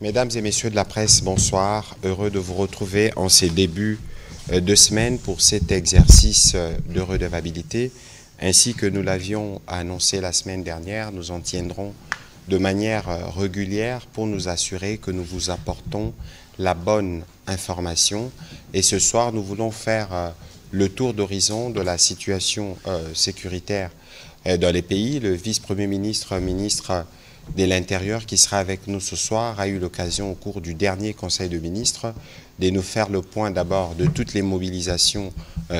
Mesdames et messieurs de la presse, bonsoir. Heureux de vous retrouver en ces débuts de semaine pour cet exercice de redevabilité. Ainsi que nous l'avions annoncé la semaine dernière, nous en tiendrons de manière régulière pour nous assurer que nous vous apportons la bonne information. Et ce soir, nous voulons faire le tour d'horizon de la situation sécuritaire dans les pays. Le vice-premier ministre, ministre de l'Intérieur, qui sera avec nous ce soir, a eu l'occasion au cours du dernier Conseil de ministres de nous faire le point d'abord de toutes les mobilisations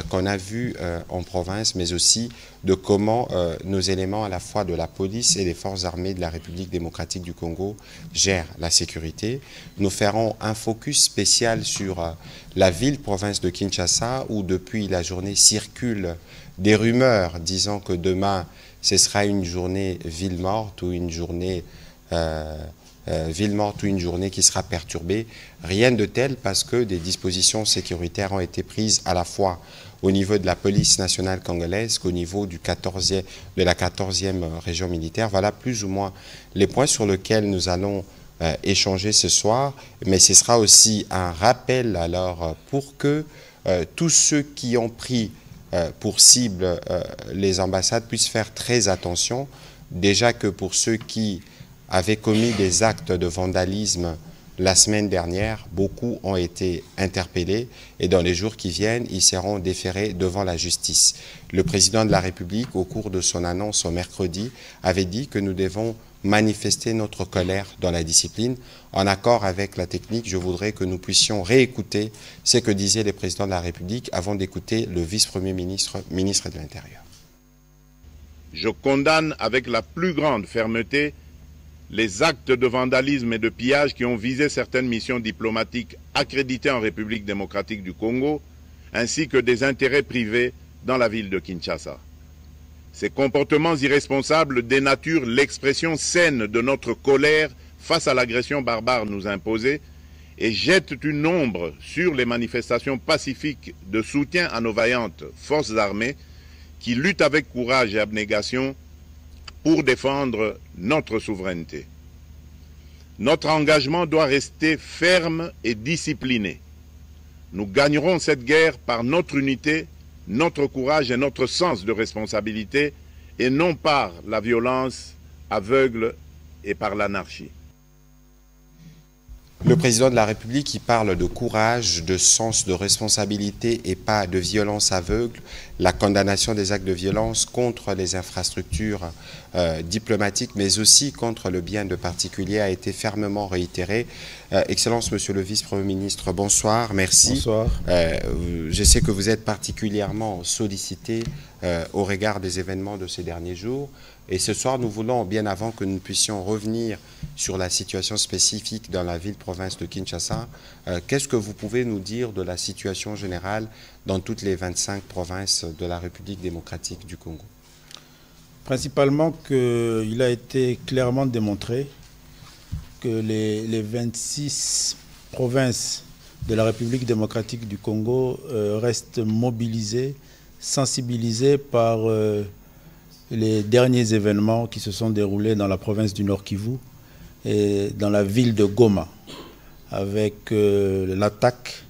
qu'on a vues en province, mais aussi de comment nos éléments à la fois de la police et des forces armées de la République démocratique du Congo gèrent la sécurité. Nous ferons un focus spécial sur la ville-province de Kinshasa, où depuis la journée circulent des rumeurs disant que demain, ce sera une journée ville morte ou une journée qui sera perturbée. Rien de tel parce que des dispositions sécuritaires ont été prises à la fois au niveau de la police nationale congolaise qu'au niveau de la 14e région militaire. Voilà plus ou moins les points sur lesquels nous allons échanger ce soir. Mais ce sera aussi un rappel alors pour que tous ceux qui ont pris pour cible les ambassades puissent faire très attention. Déjà que pour ceux qui avaient commis des actes de vandalisme la semaine dernière, beaucoup ont été interpellés et dans les jours qui viennent, ils seront déférés devant la justice. Le président de la République, au cours de son annonce au mercredi, avait dit que nous devons manifester notre colère dans la discipline. En accord avec la technique, je voudrais que nous puissions réécouter ce que disait le président de la République avant d'écouter le vice-premier ministre, ministre de l'Intérieur. Je condamne avec la plus grande fermeté les actes de vandalisme et de pillage qui ont visé certaines missions diplomatiques accréditées en République démocratique du Congo, ainsi que des intérêts privés dans la ville de Kinshasa. Ces comportements irresponsables dénaturent l'expression saine de notre colère face à l'agression barbare nous imposée et jettent une ombre sur les manifestations pacifiques de soutien à nos vaillantes forces armées qui luttent avec courage et abnégation pour défendre notre souveraineté. Notre engagement doit rester ferme et discipliné. Nous gagnerons cette guerre par notre unité, notre courage et notre sens de responsabilité, et non par la violence aveugle et par l'anarchie. Le président de la République qui parle de courage, de sens de responsabilité et pas de violence aveugle, la condamnation des actes de violence contre les infrastructures diplomatiques, mais aussi contre le bien de particuliers a été fermement réitérée. Excellence, Monsieur le Vice-Premier ministre, bonsoir, merci. Bonsoir. Je sais que vous êtes particulièrement sollicité au regard des événements de ces derniers jours. Et ce soir, nous voulons, bien avant que nous puissions revenir sur la situation spécifique dans la ville-province de Kinshasa, qu'est-ce que vous pouvez nous dire de la situation générale dans toutes les 25 provinces de la République démocratique du Congo? Principalement qu'il a été clairement démontré que les 26 provinces de la République démocratique du Congo restent mobilisées, sensibilisées par les derniers événements qui se sont déroulés dans la province du Nord Kivu et dans la ville de Goma, avec l'attaque,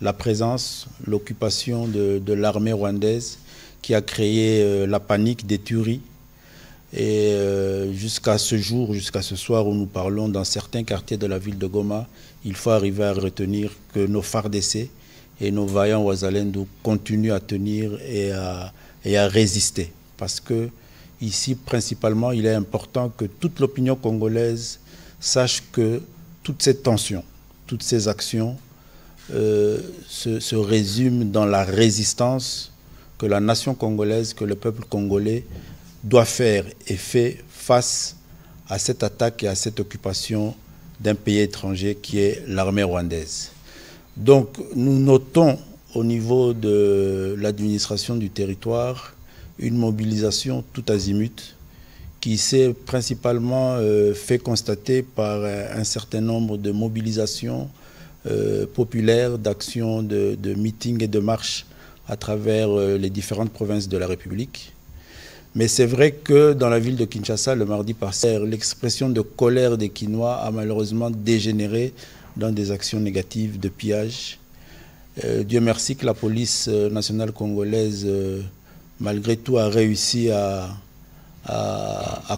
la présence, l'occupation de l'armée rwandaise qui a créé la panique, des tueries. Et jusqu'à ce jour, jusqu'à ce soir où nous parlons, dans certains quartiers de la ville de Goma, il faut arriver à retenir que nos FARDC et nos vaillants Ouazalendo continuent à tenir et à résister. Parce que ici, principalement, il est important que toute l'opinion congolaise sache que toutes ces tensions, toutes ces actions se résument dans la résistance que la nation congolaise, que le peuple congolais doit faire et fait face à cette attaque et à cette occupation d'un pays étranger qui est l'armée rwandaise. Donc nous notons au niveau de l'administration du territoire une mobilisation tout azimut qui s'est principalement fait constater par un certain nombre de mobilisations populaires, d'actions, de meetings et de marches à travers les différentes provinces de la République. Mais c'est vrai que dans la ville de Kinshasa, le mardi passé, l'expression de colère des Kinois a malheureusement dégénéré dans des actions négatives de pillage. Dieu merci que la police nationale congolaise, malgré tout, a réussi à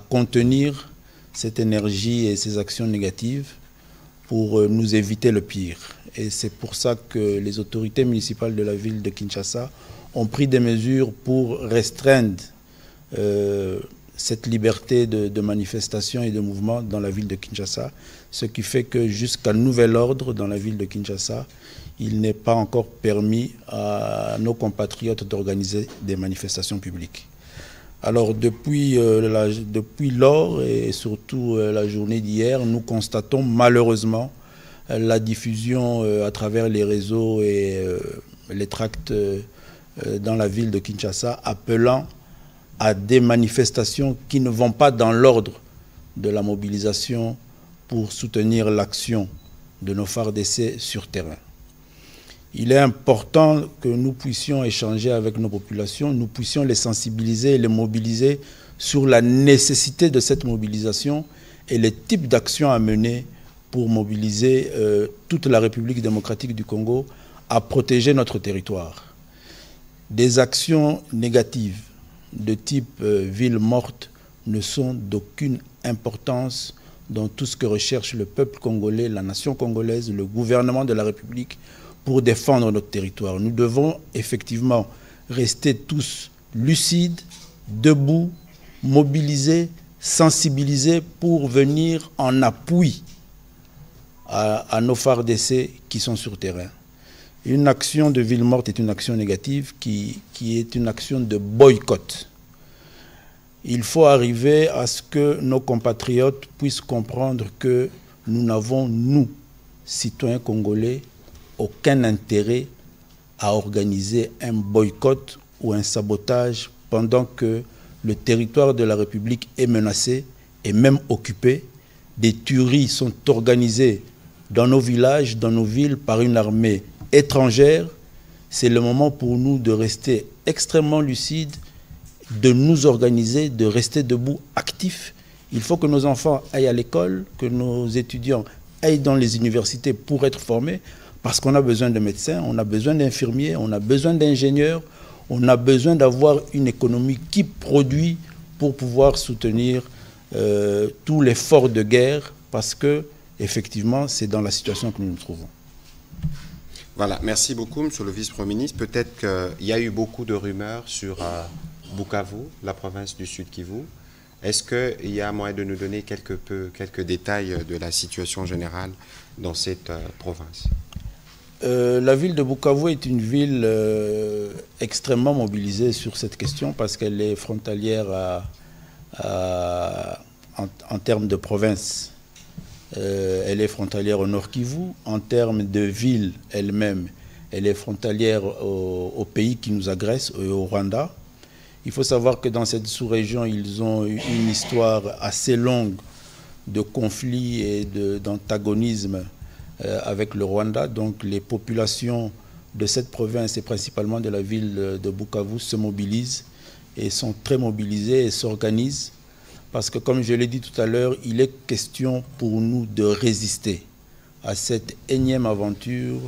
contenir cette énergie et ces actions négatives pour nous éviter le pire. Et c'est pour ça que les autorités municipales de la ville de Kinshasa ont pris des mesures pour restreindre cette liberté de manifestation et de mouvement dans la ville de Kinshasa, ce qui fait que jusqu'à nouvel ordre dans la ville de Kinshasa, il n'est pas encore permis à nos compatriotes d'organiser des manifestations publiques. Alors depuis lors et surtout la journée d'hier, nous constatons malheureusement la diffusion à travers les réseaux et les tracts dans la ville de Kinshasa appelant à des manifestations qui ne vont pas dans l'ordre de la mobilisation pour soutenir l'action de nos FARDC sur terrain. Il est important que nous puissions échanger avec nos populations, nous puissions les sensibiliser et les mobiliser sur la nécessité de cette mobilisation et les types d'actions à mener pour mobiliser toute la République démocratique du Congo à protéger notre territoire. Des actions négatives de type ville morte ne sont d'aucune importance dans tout ce que recherche le peuple congolais, la nation congolaise, le gouvernement de la République pour défendre notre territoire. Nous devons effectivement rester tous lucides, debout, mobilisés, sensibilisés pour venir en appui à nos FARDC qui sont sur terrain. Une action de ville morte est une action négative qui est une action de boycott. Il faut arriver à ce que nos compatriotes puissent comprendre que nous n'avons, nous, citoyens congolais, aucun intérêt à organiser un boycott ou un sabotage pendant que le territoire de la République est menacé et même occupé. Des tueries sont organisées dans nos villages, dans nos villes, par une armée étrangère. C'est le moment pour nous de rester extrêmement lucides, de nous organiser, de rester debout, actifs. Il faut que nos enfants aillent à l'école, que nos étudiants aillent dans les universités pour être formés, parce qu'on a besoin de médecins, on a besoin d'infirmiers, on a besoin d'ingénieurs, on a besoin d'avoir une économie qui produit pour pouvoir soutenir tout l'effort de guerre, parce que effectivement, c'est dans la situation que nous nous trouvons. Voilà, merci beaucoup, Monsieur le Vice-Premier ministre. Peut-être qu'il y a eu beaucoup de rumeurs sur Bukavu, la province du Sud Kivu. Est-ce qu'il y a moyen de nous donner quelques détails de la situation générale dans cette province? La ville de Bukavu est une ville extrêmement mobilisée sur cette question parce qu'elle est frontalière en termes de province. Elle est frontalière au Nord Kivu. En termes de ville elle-même, elle est frontalière au pays qui nous agresse, au Rwanda. Il faut savoir que dans cette sous-région, ils ont eu une histoire assez longue de conflits et d'antagonisme avec le Rwanda. Donc les populations de cette province et principalement de la ville de Bukavu se mobilisent et sont très mobilisées et s'organisent. Parce que comme je l'ai dit tout à l'heure, il est question pour nous de résister à cette énième aventure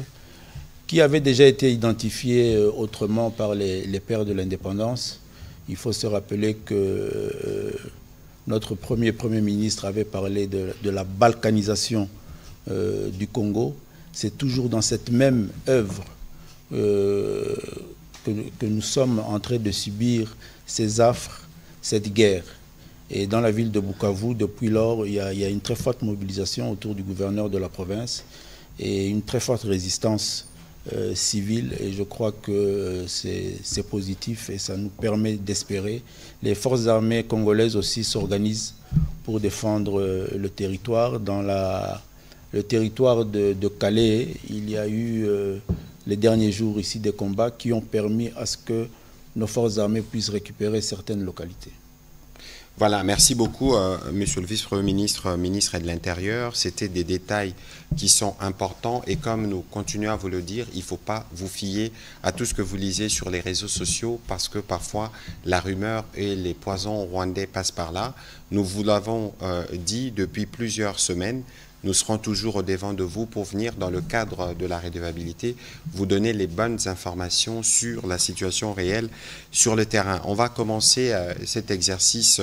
qui avait déjà été identifiée autrement par les pères de l'indépendance. Il faut se rappeler que notre premier ministre avait parlé de la balkanisation du Congo. C'est toujours dans cette même œuvre que nous sommes en train de subir ces affres, cette guerre. Et dans la ville de Bukavu, depuis lors, il y a une très forte mobilisation autour du gouverneur de la province et une très forte résistance civile. Et je crois que c'est positif et ça nous permet d'espérer. Les forces armées congolaises aussi s'organisent pour défendre le territoire. Dans le territoire de Calais, il y a eu les derniers jours ici des combats qui ont permis à ce que nos forces armées puissent récupérer certaines localités. Voilà, merci beaucoup, Monsieur le Vice-Premier ministre, ministre de l'Intérieur. C'était des détails qui sont importants et comme nous continuons à vous le dire, il ne faut pas vous fier à tout ce que vous lisez sur les réseaux sociaux parce que parfois la rumeur et les poisons rwandais passent par là. Nous vous l'avons dit depuis plusieurs semaines. Nous serons toujours au devant de vous pour venir, dans le cadre de la redevabilité, vous donner les bonnes informations sur la situation réelle sur le terrain. On va commencer cet exercice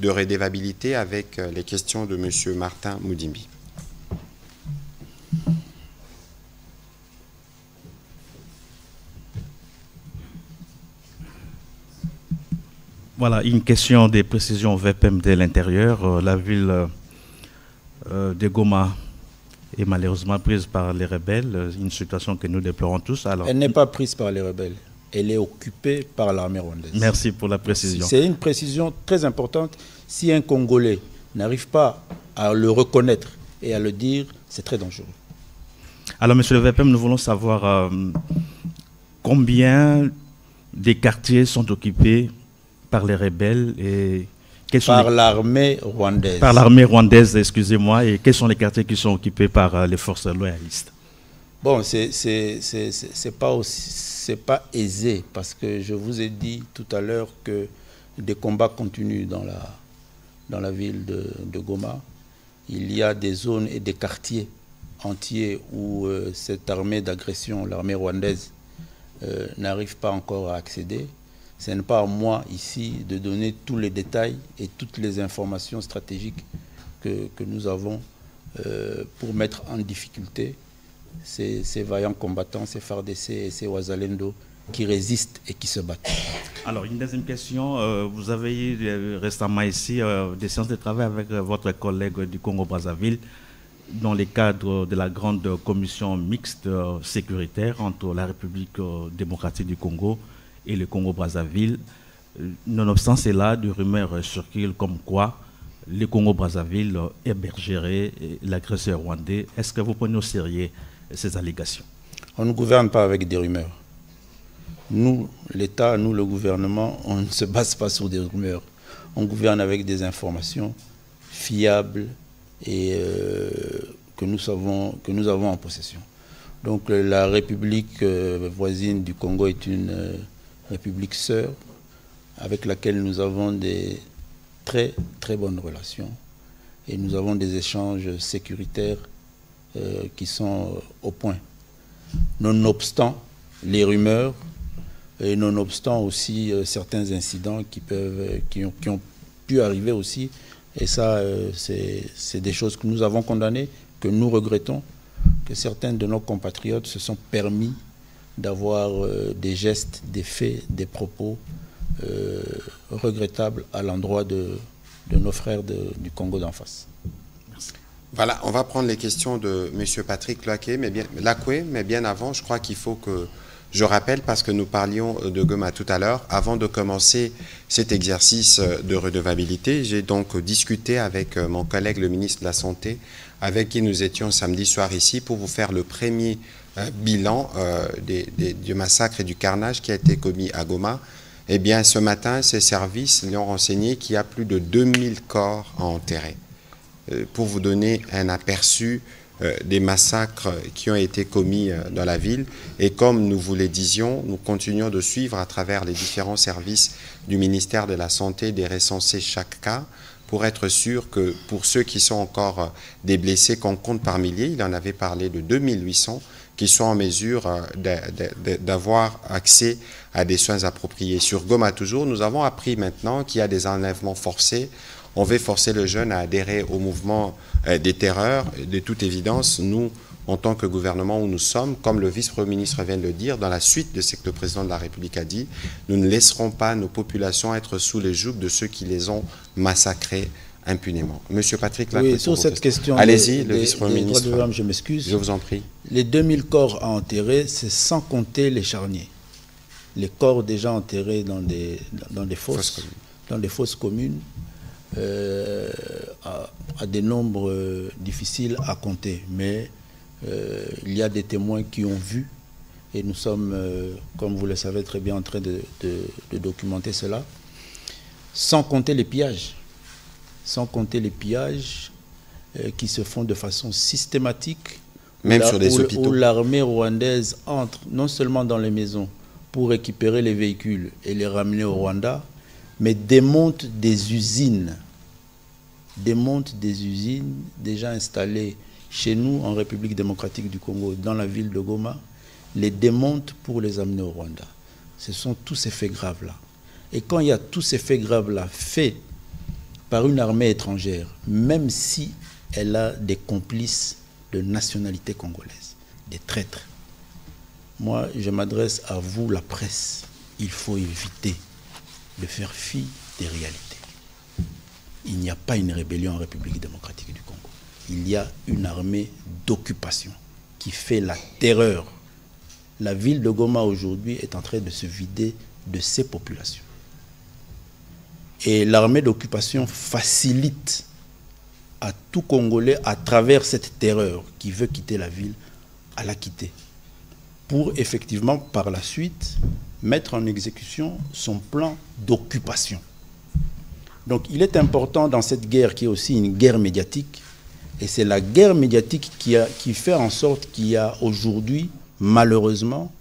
de redevabilité avec les questions de M. Martin Moudimbi. Voilà, une question des précisions VPM de l'intérieur. La ville de Goma est malheureusement prise par les rebelles, une situation que nous déplorons tous. Alors, elle n'est pas prise par les rebelles, elle est occupée par l'armée rwandaise. Merci pour la précision. C'est une précision très importante. Si un Congolais n'arrive pas à le reconnaître et à le dire, c'est très dangereux. Alors, monsieur le VPM, nous voulons savoir combien des quartiers sont occupés par les rebelles et par l'armée rwandaise. Par l'armée rwandaise, excusez-moi. Et quels sont les quartiers qui sont occupés par les forces loyalistes? Bon, c'est pas aisé parce que je vous ai dit tout à l'heure que des combats continuent dans la ville de Goma. Il y a des zones et des quartiers entiers où cette armée d'agression, l'armée rwandaise, n'arrive pas encore à accéder. Ce n'est pas à moi ici de donner tous les détails et toutes les informations stratégiques que nous avons pour mettre en difficulté ces vaillants combattants, ces FARDC et ces Wazalendo qui résistent et qui se battent. Alors, une deuxième question. Vous avez eu récemment ici des séances de travail avec votre collègue du Congo-Brazzaville dans le cadre de la grande commission mixte sécuritaire entre la République démocratique du Congo et le Congo-Brazzaville. Nonobstant cela, des rumeurs circulent comme quoi le Congo-Brazzaville hébergerait l'agresseur rwandais. Est-ce que vous prenez au sérieux ces allégations? On ne gouverne pas avec des rumeurs. Nous, l'État, nous, le gouvernement, on ne se base pas sur des rumeurs. On gouverne avec des informations fiables et que nous avons en possession. Donc la République voisine du Congo est une République sœur avec laquelle nous avons des très très bonnes relations et nous avons des échanges sécuritaires qui sont au point. Nonobstant les rumeurs et nonobstant aussi certains incidents qui ont pu arriver aussi, et ça c'est des choses que nous avons condamnées, que nous regrettons, que certains de nos compatriotes se sont permis d'avoir des gestes, des faits, des propos regrettables à l'endroit de nos frères du Congo d'en face. Merci. Voilà, on va prendre les questions de M. Patrick Lacoué, mais bien avant, je crois qu'il faut que je rappelle, parce que nous parlions de Goma tout à l'heure, avant de commencer cet exercice de redevabilité, j'ai donc discuté avec mon collègue le ministre de la Santé, avec qui nous étions samedi soir ici, pour vous faire le premier bilan du massacre et du carnage qui a été commis à Goma. Eh bien, ce matin, ces services lui ont renseigné qu'il y a plus de 2000 corps à enterrer. Pour vous donner un aperçu des massacres qui ont été commis dans la ville. Et comme nous vous le disions, nous continuons de suivre à travers les différents services du ministère de la Santé, de recenser chaque cas, pour être sûr que pour ceux qui sont encore des blessés qu'on compte par milliers, il en avait parlé de 2800, qui sont en mesure d'avoir accès à des soins appropriés. Sur Goma toujours, nous avons appris maintenant qu'il y a des enlèvements forcés. On veut forcer le jeune à adhérer au mouvement des terreurs. De toute évidence, nous, en tant que gouvernement où nous sommes, comme le vice-premier ministre vient de le dire, dans la suite de ce que le président de la République a dit, nous ne laisserons pas nos populations être sous les jougs de ceux qui les ont massacrés impunément. Monsieur Patrick Lacoué, oui, sur cette question, allez-y, le vice-premier ministre. Je m'excuse. Je vous en prie. Les 2000 corps à enterrer, c'est sans compter les charniers. Les corps déjà enterrés dans des fosses communes, à des nombres difficiles à compter. Mais il y a des témoins qui ont vu, et nous sommes, comme vous le savez très bien, en train de documenter cela, sans compter les pillages. sans compter les pillages qui se font de façon systématique. Même sur des hôpitaux. Où l'armée rwandaise entre non seulement dans les maisons pour récupérer les véhicules et les ramener au Rwanda, mais démonte des usines. Démonte des usines déjà installées chez nous en République démocratique du Congo, dans la ville de Goma, les démonte pour les amener au Rwanda. Ce sont tous ces faits graves-là. Et quand il y a tous ces faits graves-là faits par une armée étrangère, même si elle a des complices de nationalité congolaise, des traîtres, moi je m'adresse à vous, la presse, il faut éviter de faire fi des réalités. Il n'y a pas une rébellion en République démocratique du Congo. Il y a une armée d'occupation qui fait la terreur. La ville de Goma aujourd'hui est en train de se vider de ses populations. Et l'armée d'occupation facilite à tout Congolais, à travers cette terreur qui veut quitter la ville, à la quitter. Pour effectivement, par la suite, mettre en exécution son plan d'occupation. Donc il est important dans cette guerre qui est aussi une guerre médiatique, et c'est la guerre médiatique qui fait en sorte qu'il y a aujourd'hui, malheureusement,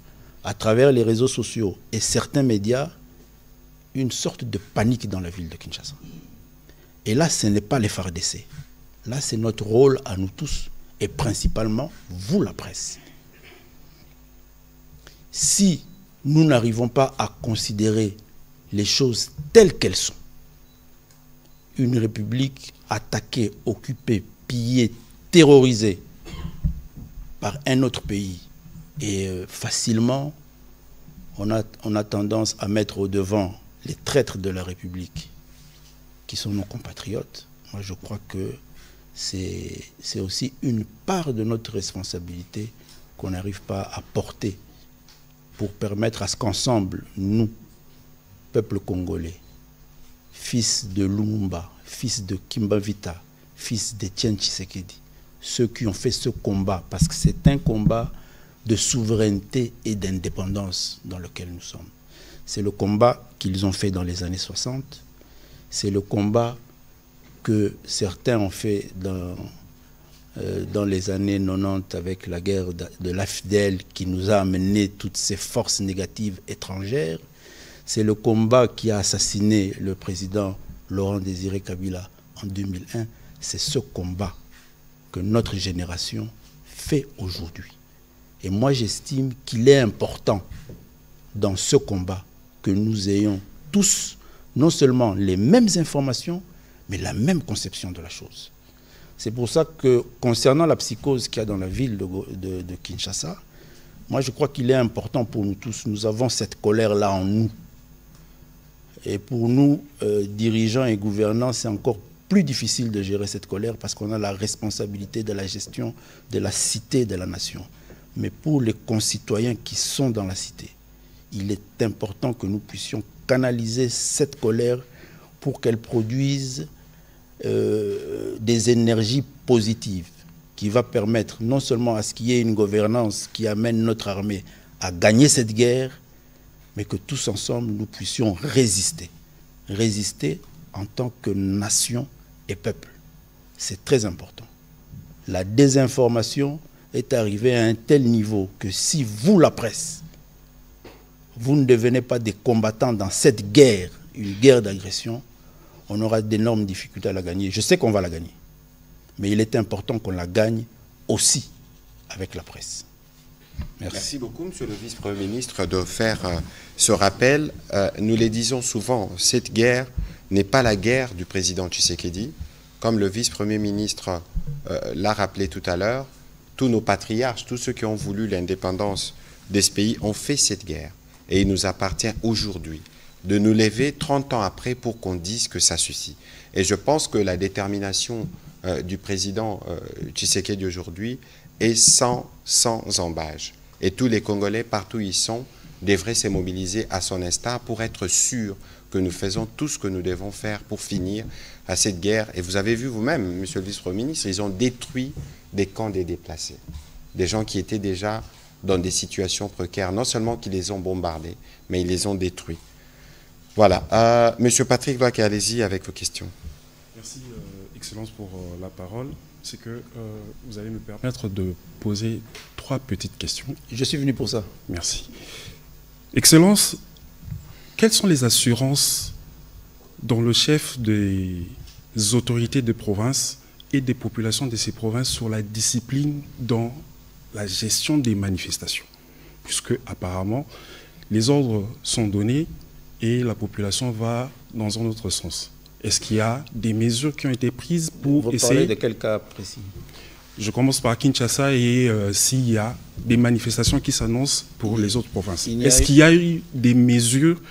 à travers les réseaux sociaux et certains médias, une sorte de panique dans la ville de Kinshasa. Et là, ce n'est pas les FARDC. Là, c'est notre rôle à nous tous, et principalement, vous, la presse. Si nous n'arrivons pas à considérer les choses telles qu'elles sont, une république attaquée, occupée, pillée, terrorisée par un autre pays, et facilement, on a tendance à mettre au devant les traîtres de la République, qui sont nos compatriotes. Moi, je crois que c'est aussi une part de notre responsabilité qu'on n'arrive pas à porter pour permettre à ce qu'ensemble, nous, peuple congolais, fils de Lumumba, fils de Kimbavita, fils d'Etienne Tshisekedi, ceux qui ont fait ce combat, parce que c'est un combat de souveraineté et d'indépendance dans lequel nous sommes. C'est le combat qu'ils ont fait dans les années 60, c'est le combat que certains ont fait dans les années 90 avec la guerre de l'AFDEL qui nous a amené toutes ces forces négatives étrangères. C'est le combat qui a assassiné le président Laurent Désiré Kabila en 2001. C'est ce combat que notre génération fait aujourd'hui. Et moi, j'estime qu'il est important dans ce combat que nous ayons tous non seulement les mêmes informations, mais la même conception de la chose. C'est pour ça que, concernant la psychose qu'il y a dans la ville de Kinshasa, moi je crois qu'il est important pour nous tous, nous avons cette colère-là en nous. Et pour nous, dirigeants et gouvernants, c'est encore plus difficile de gérer cette colère parce qu'on a la responsabilité de la gestion de la cité de la nation. Mais pour les concitoyens qui sont dans la cité, il est important que nous puissions canaliser cette colère pour qu'elle produise des énergies positives qui va permettre non seulement à ce qu'il y ait une gouvernance qui amène notre armée à gagner cette guerre, mais que tous ensemble nous puissions résister. Résister en tant que nation et peuple. C'est très important. La désinformation est arrivée à un tel niveau que si vous, la presse, vous ne devenez pas des combattants dans cette guerre, une guerre d'agression, on aura d'énormes difficultés à la gagner. Je sais qu'on va la gagner. Mais il est important qu'on la gagne aussi avec la presse. Merci beaucoup, Monsieur le Vice-Premier ministre, de faire ce rappel. Nous le disons souvent, cette guerre n'est pas la guerre du président Tshisekedi. Comme le Vice-Premier ministre l'a rappelé tout à l'heure, tous nos patriarches, tous ceux qui ont voulu l'indépendance de ce pays ont fait cette guerre. Et il nous appartient aujourd'hui de nous lever 30 ans après pour qu'on dise que ça suffit. Et je pense que la détermination du président Tshisekedi aujourd'hui est sans embâche. Et tous les Congolais, partout où ils sont, devraient se mobiliser à son instar pour être sûrs que nous faisons tout ce que nous devons faire pour finir à cette guerre. Et vous avez vu vous-même, Monsieur le Vice-Premier ministre, ils ont détruit des camps des déplacés. Des gens qui étaient déjà dans des situations précaires. Non seulement qu'ils les ont bombardés, mais ils les ont détruits. Voilà. Monsieur Patrick Lwaki, allez-y avec vos questions. Merci. Excellence, pour la parole. C'est que vous allez me permettre de poser 3 petites questions. Je suis venu pour ça. Merci. Excellence, quelles sont les assurances dont le chef des autorités de province et des populations de ces provinces sur la discipline dans la gestion des manifestations? Puisque apparemment, les ordres sont donnés et la population va dans un autre sens. Est-ce qu'il y a des mesures qui ont été prises pour Vous essayer... parlez de quel cas précis? Je commence par Kinshasa et s'il y a des manifestations qui s'annoncent pour les autres provinces. Est-ce qu'il y a eu des mesures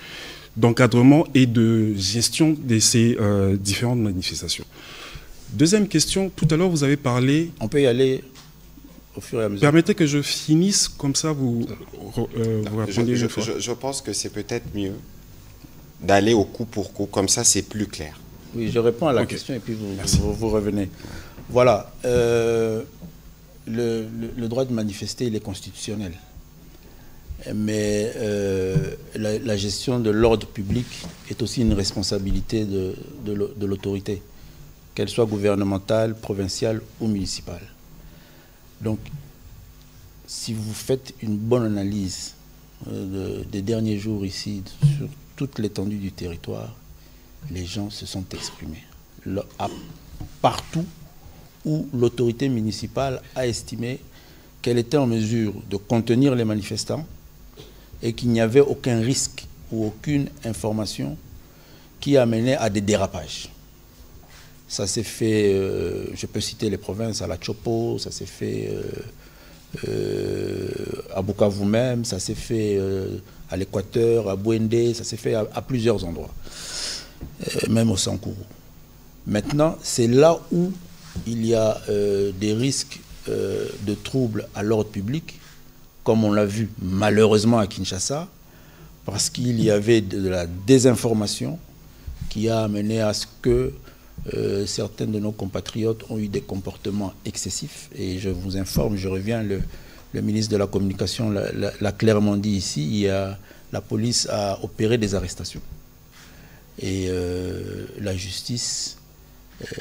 d'encadrement et de gestion de ces différentes manifestations? Deuxième question, tout à l'heure vous avez parlé... On peut y aller au fur et à mesure. Permettez que je finisse, comme ça vous répondez une fois. Je pense que c'est peut-être mieux d'aller au coup pour coup, comme ça c'est plus clair. Oui, je réponds à la question et puis vous revenez. Voilà, le droit de manifester, il est constitutionnel. Mais la gestion de l'ordre public est aussi une responsabilité de l'autorité, qu'elle soit gouvernementale, provinciale ou municipale. Donc, si vous faites une bonne analyse des derniers jours ici, sur toute l'étendue du territoire, les gens se sont exprimés. Partout où l'autorité municipale a estimé qu'elle était en mesure de contenir les manifestants et qu'il n'y avait aucun risque ou aucune information qui amenait à des dérapages. Ça s'est fait, je peux citer les provinces, à la Chopo, ça s'est fait à Bukavu même, ça s'est fait à l'Équateur, à Bouendé, ça s'est fait à plusieurs endroits, même au Sankourou. Maintenant, c'est là où il y a des risques de troubles à l'ordre public, comme on l'a vu malheureusement à Kinshasa, parce qu'il y avait de la désinformation qui a amené à ce que certains de nos compatriotes ont eu des comportements excessifs. Et je vous informe, je reviens, le ministre de la Communication l'a clairement dit ici, la police a opéré des arrestations. Et la justice,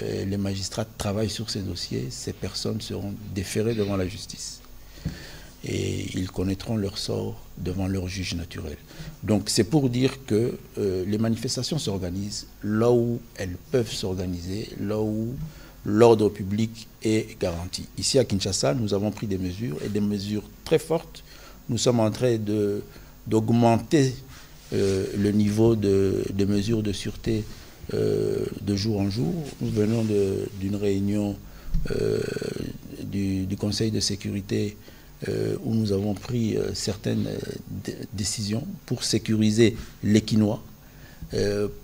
les magistrats travaillent sur ces dossiers, ces personnes seront déférées devant la justice. Et ils connaîtront leur sort devant leur juge naturel. Donc c'est pour dire que les manifestations s'organisent là où elles peuvent s'organiser, là où l'ordre public est garanti. Ici à Kinshasa, nous avons pris des mesures, et des mesures très fortes. Nous sommes en train d'augmenter le niveau de mesures de sûreté de jour en jour. Nous venons d'une réunion du Conseil de sécurité où nous avons pris certaines décisions pour sécuriser les Kinois,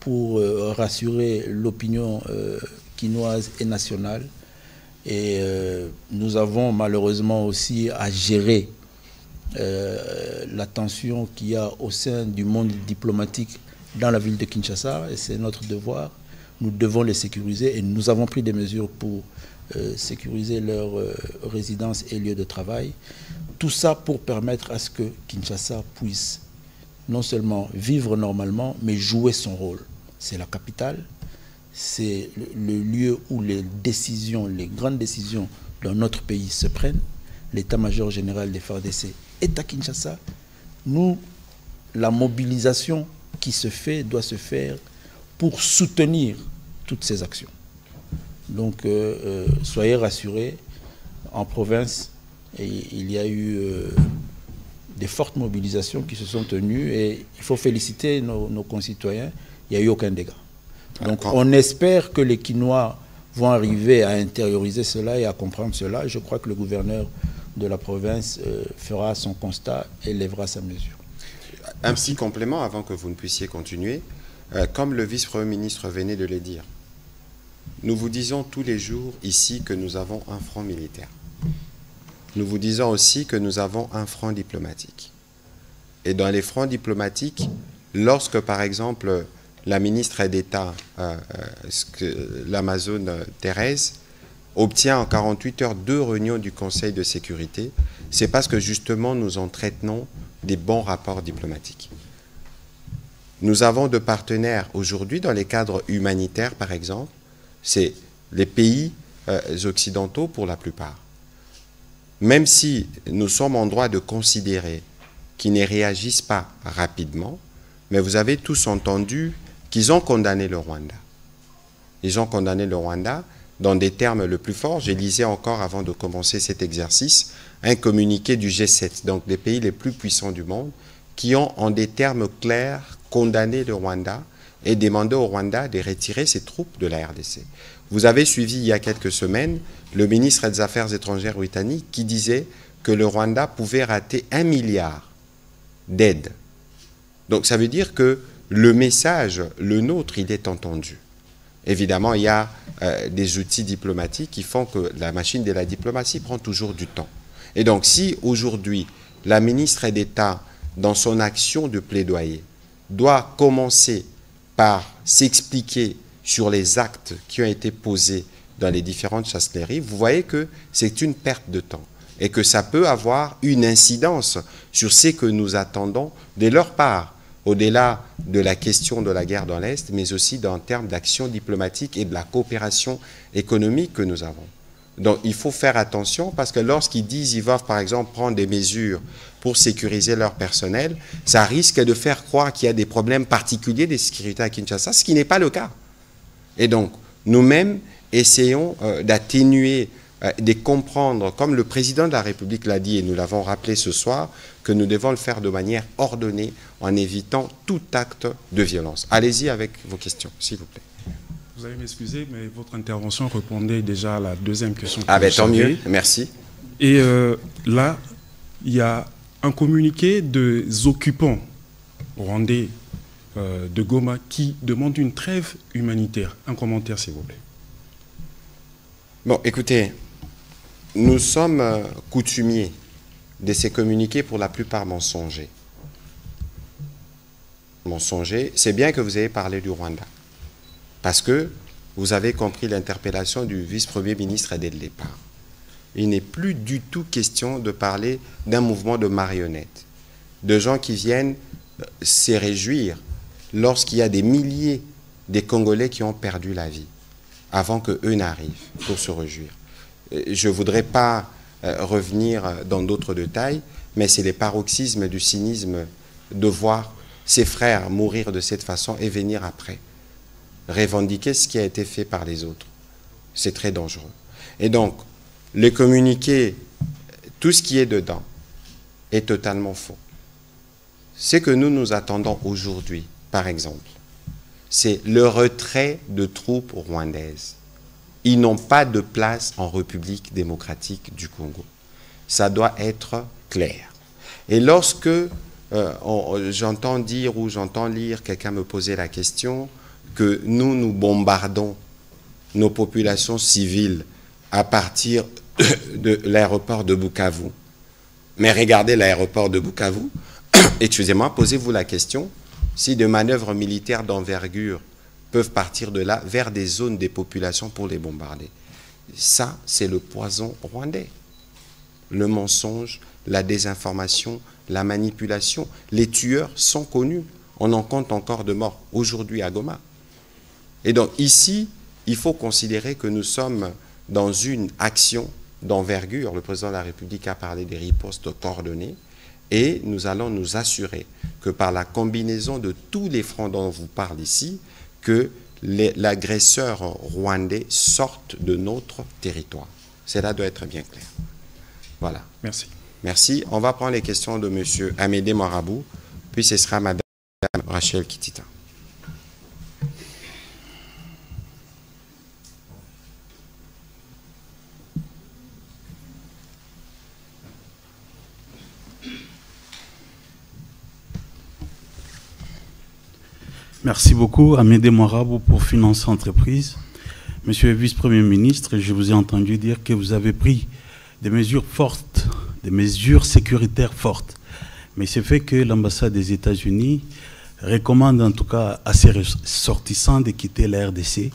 pour rassurer l'opinion quinoise et nationale. Et nous avons malheureusement aussi à gérer la tension qu'il y a au sein du monde diplomatique dans la ville de Kinshasa, et c'est notre devoir. Nous devons les sécuriser et nous avons pris des mesures pour sécuriser leur résidence et lieu de travail. Tout ça pour permettre à ce que Kinshasa puisse non seulement vivre normalement, mais jouer son rôle. C'est la capitale, c'est le lieu où les décisions, les grandes décisions dans notre pays se prennent. L'état-major général des FARDC est à Kinshasa. Nous, la mobilisation qui se fait doit se faire pour soutenir toutes ces actions. Donc, soyez rassurés, en province, il y a eu des fortes mobilisations qui se sont tenues et il faut féliciter nos concitoyens, il n'y a eu aucun dégât. Donc, on espère que les Kinois vont arriver à intérioriser cela et à comprendre cela. Je crois que le gouverneur de la province fera son constat et lèvera sa mesure. Un petit complément avant que vous ne puissiez continuer. Comme le vice-premier ministre venait de le dire, nous vous disons tous les jours ici que nous avons un front militaire. Nous vous disons aussi que nous avons un front diplomatique. Et dans les fronts diplomatiques, lorsque par exemple la ministre d'État, l'Amazone Thérèse, obtient en 48 heures 2 réunions du Conseil de sécurité, c'est parce que justement nous entretenons des bons rapports diplomatiques. Nous avons de partenaires aujourd'hui dans les cadres humanitaires, par exemple, c'est les pays occidentaux pour la plupart. Même si nous sommes en droit de considérer qu'ils ne réagissent pas rapidement, mais vous avez tous entendu qu'ils ont condamné le Rwanda. Ils ont condamné le Rwanda dans des termes le plus forts. Je lisais encore avant de commencer cet exercice un communiqué du G7, donc des pays les plus puissants du monde, qui ont en des termes clairs condamné le Rwanda et demandé au Rwanda de retirer ses troupes de la RDC. Vous avez suivi il y a quelques semaines le ministre des Affaires étrangères britannique qui disait que le Rwanda pouvait rater 1 milliard d'aides. Donc ça veut dire que le message, le nôtre, il est entendu. Évidemment, il y a des outils diplomatiques qui font que la machine de la diplomatie prend toujours du temps. Et donc si aujourd'hui la ministre d'État, dans son action de plaidoyer, doit commencer par s'expliquer sur les actes qui ont été posés dans les différentes chancelleries, vous voyez que c'est une perte de temps et que ça peut avoir une incidence sur ce que nous attendons de leur part, au-delà de la question de la guerre dans l'Est, mais aussi en termes d'action diplomatique et de la coopération économique que nous avons. Donc il faut faire attention parce que lorsqu'ils disent qu'ils vont par exemple prendre des mesures pour sécuriser leur personnel, ça risque de faire croire qu'il y a des problèmes particuliers de sécurité à Kinshasa, ce qui n'est pas le cas. Et donc nous-mêmes essayons d'atténuer, de comprendre, comme le président de la République l'a dit et nous l'avons rappelé ce soir, que nous devons le faire de manière ordonnée en évitant tout acte de violence. Allez-y avec vos questions, s'il vous plaît. Vous allez m'excuser, mais votre intervention répondait déjà à la deuxième question. Ah ben tant mieux, merci. Et là, il y a un communiqué des occupants rwandais de Goma qui demande une trêve humanitaire. Un commentaire, s'il vous plaît. Bon, écoutez, nous sommes coutumiers de ces communiqués pour la plupart mensongers. Mensongers, c'est bien que vous ayez parlé du Rwanda. Parce que vous avez compris l'interpellation du vice-premier ministre dès le départ. Il n'est plus du tout question de parler d'un mouvement de marionnettes, de gens qui viennent se réjouir lorsqu'il y a des milliers de Congolais qui ont perdu la vie avant qu'eux n'arrivent pour se réjouir. Je ne voudrais pas revenir dans d'autres détails, mais c'est les paroxysmes du cynisme de voir ses frères mourir de cette façon et venir après revendiquer ce qui a été fait par les autres. C'est très dangereux. Et donc, le communiqué, tout ce qui est dedans, est totalement faux. Ce que nous attendons aujourd'hui, par exemple, c'est le retrait de troupes rwandaises. Ils n'ont pas de place en République démocratique du Congo. Ça doit être clair. Et lorsque j'entends dire ou j'entends lire, quelqu'un me poser la question, que nous bombardons nos populations civiles à partir de l'aéroport de Bukavu. Mais regardez l'aéroport de Bukavu, excusez-moi, posez-vous la question, si des manœuvres militaires d'envergure peuvent partir de là vers des zones des populations pour les bombarder. Ça, c'est le poison rwandais. Le mensonge, la désinformation, la manipulation. Les tueurs sont connus. On en compte encore de morts aujourd'hui à Goma. Et donc ici, il faut considérer que nous sommes dans une action d'envergure. Le président de la République a parlé des ripostes coordonnées et nous allons nous assurer que par la combinaison de tous les fronts dont on vous parle ici, que l'agresseur rwandais sorte de notre territoire. Cela doit être bien clair. Voilà. Merci. Merci. On va prendre les questions de M. Amédée Marabou, puis ce sera Mme Rachel Kitita. Merci beaucoup, Amédée Marabou, pour Finance Entreprise. Monsieur le vice-premier ministre, je vous ai entendu dire que vous avez pris des mesures fortes, des mesures sécuritaires fortes. Mais c'est fait que l'ambassade des États-Unis recommande en tout cas à ses ressortissants de quitter la RDC.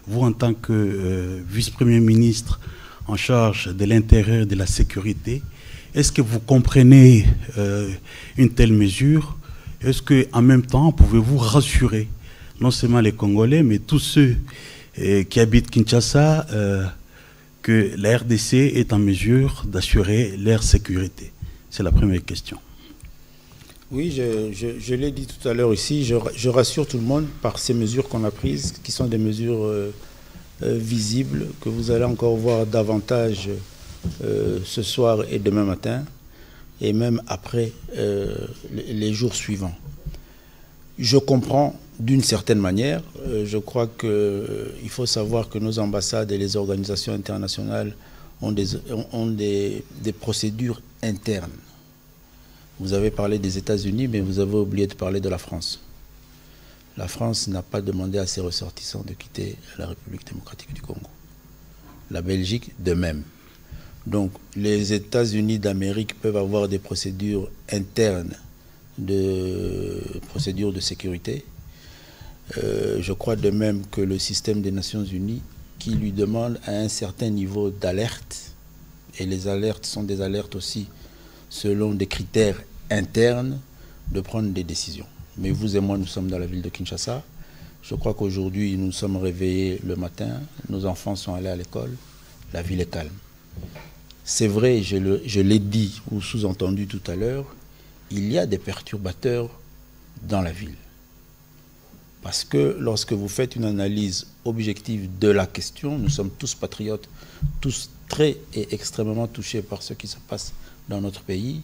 Vous, en tant que vice-premier ministre en charge de l'intérieur et de la sécurité, est-ce que vous comprenez une telle mesure ? Est-ce qu'en même temps, pouvez-vous rassurer non seulement les Congolais, mais tous ceux qui habitent Kinshasa que la RDC est en mesure d'assurer leur sécurité? C'est la première question. Oui, je l'ai dit tout à l'heure ici, je rassure tout le monde par ces mesures qu'on a prises, qui sont des mesures visibles, que vous allez encore voir davantage ce soir et demain matin, et même après les jours suivants. Je comprends d'une certaine manière, je crois qu'il faut savoir que nos ambassades et les organisations internationales ont des procédures internes. Vous avez parlé des États-Unis, mais vous avez oublié de parler de la France. La France n'a pas demandé à ses ressortissants de quitter la République démocratique du Congo. La Belgique, de même. Donc, les États-Unis d'Amérique peuvent avoir des procédures internes, procédures de sécurité. Je crois de même que le système des Nations Unies, qui lui demande à un certain niveau d'alerte, et les alertes sont des alertes aussi selon des critères internes, de prendre des décisions. Mais vous et moi, nous sommes dans la ville de Kinshasa. Je crois qu'aujourd'hui, nous sommes réveillés le matin, nos enfants sont allés à l'école, la ville est calme. C'est vrai, je l'ai dit ou sous-entendu tout à l'heure, il y a des perturbateurs dans la ville. Parce que lorsque vous faites une analyse objective de la question, nous sommes tous patriotes, tous très et extrêmement touchés par ce qui se passe dans notre pays.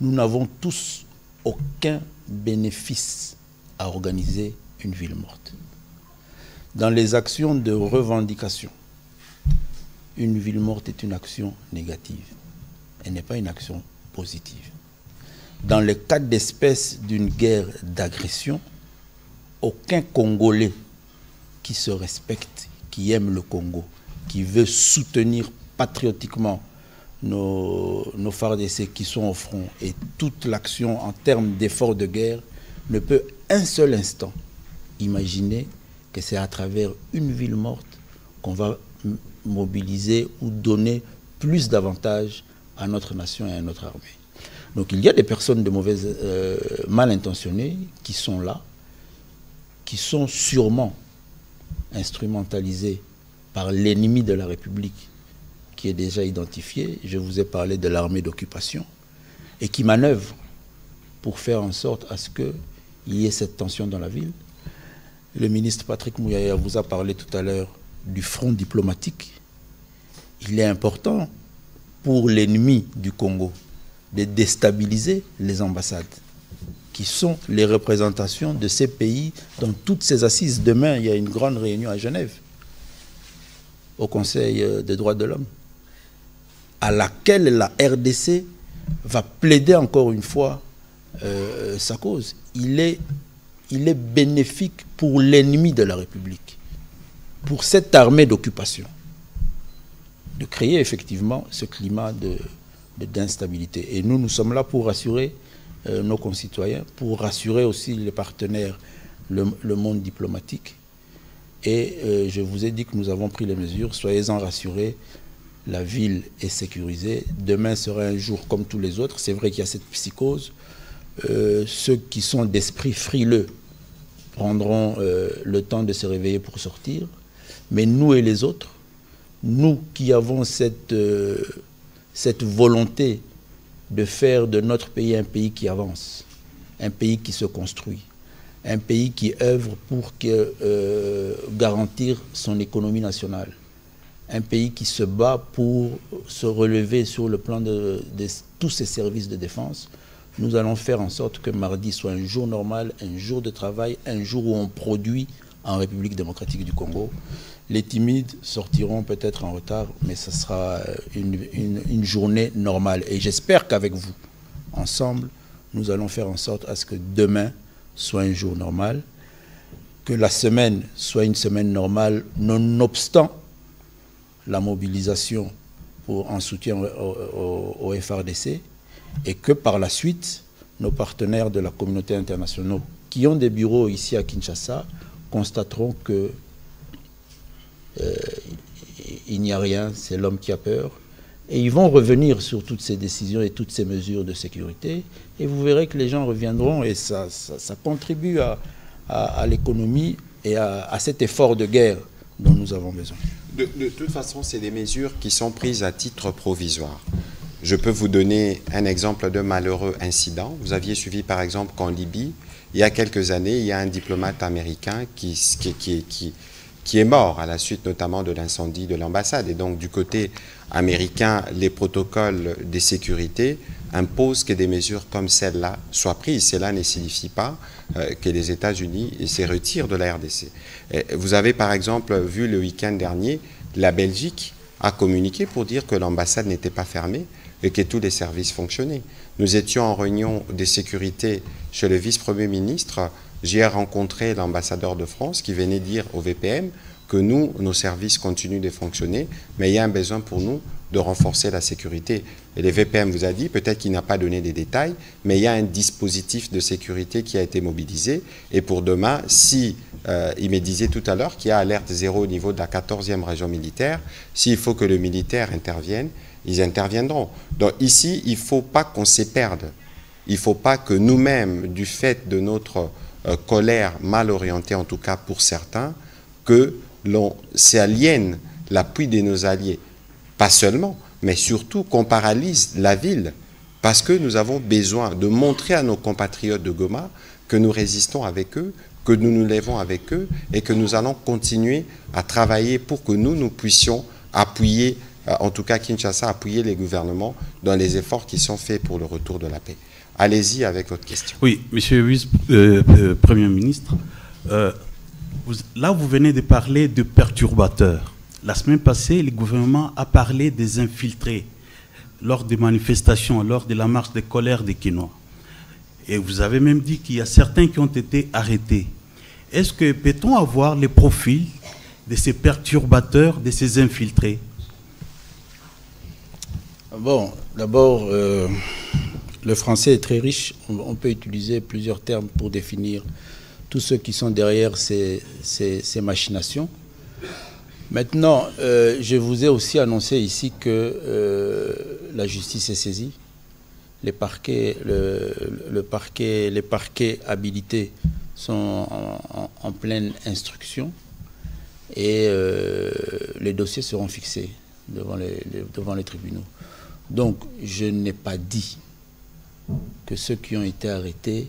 Nous n'avons tous aucun bénéfice à organiser une ville morte. Dans les actions de revendication, une ville morte est une action négative. Elle n'est pas une action positive. Dans le cas d'espèce d'une guerre d'agression, aucun Congolais qui se respecte, qui aime le Congo, qui veut soutenir patriotiquement nos FARDC qui sont au front et toute l'action en termes d'efforts de guerre ne peut un seul instant imaginer que c'est à travers une ville morte qu'on va mobiliser ou donner plus d'avantages à notre nation et à notre armée. Donc il y a des personnes de mauvaises, mal intentionnées qui sont là, qui sont sûrement instrumentalisées par l'ennemi de la République qui est déjà identifié. Je vous ai parlé de l'armée d'occupation et qui manœuvre pour faire en sorte à ce qu'il y ait cette tension dans la ville. Le ministre Patrick Mouyaya vous a parlé tout à l'heure du front diplomatique. Il est important pour l'ennemi du Congo de déstabiliser les ambassades, qui sont les représentations de ces pays dans toutes ces assises. Demain, il y a une grande réunion à Genève, au Conseil des droits de l'homme, à laquelle la RDC va plaider encore une fois sa cause. Il est bénéfique pour l'ennemi de la République, pour cette armée d'occupation, de créer effectivement ce climat d'instabilité. Et nous sommes là pour rassurer nos concitoyens, pour rassurer aussi les partenaires, le monde diplomatique. Et je vous ai dit que nous avons pris les mesures, soyez-en rassurés, la ville est sécurisée. Demain sera un jour comme tous les autres. C'est vrai qu'il y a cette psychose. Ceux qui sont d'esprit frileux prendront le temps de se réveiller pour sortir. Mais nous et les autres, nous qui avons cette volonté de faire de notre pays un pays qui avance, un pays qui se construit, un pays qui œuvre pour garantir son économie nationale, un pays qui se bat pour se relever sur le plan de tous ses services de défense. Nous allons faire en sorte que mardi soit un jour normal, un jour de travail, un jour où on produit en République démocratique du Congo. Les timides sortiront peut-être en retard, mais ce sera une journée normale. Et j'espère qu'avec vous, ensemble, nous allons faire en sorte à ce que demain soit un jour normal, que la semaine soit une semaine normale, nonobstant la mobilisation en soutien au FARDC, et que par la suite, nos partenaires de la communauté internationale qui ont des bureaux ici à Kinshasa constateront que il n'y a rien, c'est l'homme qui a peur. Et ils vont revenir sur toutes ces décisions et toutes ces mesures de sécurité. Et vous verrez que les gens reviendront et ça contribue à l'économie et à cet effort de guerre dont nous avons besoin. De toute façon, c'est des mesures qui sont prises à titre provisoire. Je peux vous donner un exemple de malheureux incident. Vous aviez suivi par exemple qu'en Libye, il y a quelques années, il y a un diplomate américain qui est mort à la suite notamment de l'incendie de l'ambassade. Et donc du côté américain, les protocoles de sécurité imposent que des mesures comme celle-là soient prises. Cela ne signifie pas que les États-Unis se retirent de la RDC. Vous avez par exemple vu le week-end dernier, la Belgique a communiqué pour dire que l'ambassade n'était pas fermée et que tous les services fonctionnaient. Nous étions en réunion de sécurité chez le vice-premier ministre. J'ai rencontré l'ambassadeur de France qui venait dire au VPM que nous, nos services continuent de fonctionner, mais il y a un besoin pour nous de renforcer la sécurité. Et le VPM vous a dit, peut-être qu'il n'a pas donné des détails, mais il y a un dispositif de sécurité qui a été mobilisé. Et pour demain, si il me disait tout à l'heure qu'il y a alerte zéro au niveau de la 14e région militaire, s'il faut que le militaire intervienne, ils interviendront. Donc ici, il ne faut pas qu'on se perde. Il ne faut pas que nous-mêmes, du fait de notre colère mal orientée, en tout cas pour certains, que l'on s'aliène l'appui de nos alliés. Pas seulement, mais surtout qu'on paralyse la ville, parce que nous avons besoin de montrer à nos compatriotes de Goma que nous résistons avec eux, que nous nous lèvons avec eux et que nous allons continuer à travailler pour que nous puissions appuyer, en tout cas Kinshasa, appuyer les gouvernements dans les efforts qui sont faits pour le retour de la paix. Allez-y avec votre question. Oui, monsieur le Premier ministre, là vous venez de parler de perturbateurs. La semaine passée, le gouvernement a parlé des infiltrés lors des manifestations, lors de la marche de colère des Kinois. Et vous avez même dit qu'il y a certains qui ont été arrêtés. Est-ce que peut-on avoir les profils de ces perturbateurs, de ces infiltrés? Bon, d'abord, le français est très riche. On peut utiliser plusieurs termes pour définir tous ceux qui sont derrière ces machinations. Maintenant, je vous ai aussi annoncé ici que la justice est saisie. Les parquets habilités sont en pleine instruction et les dossiers seront fixés devant les tribunaux. Donc, je n'ai pas dit que ceux qui ont été arrêtés,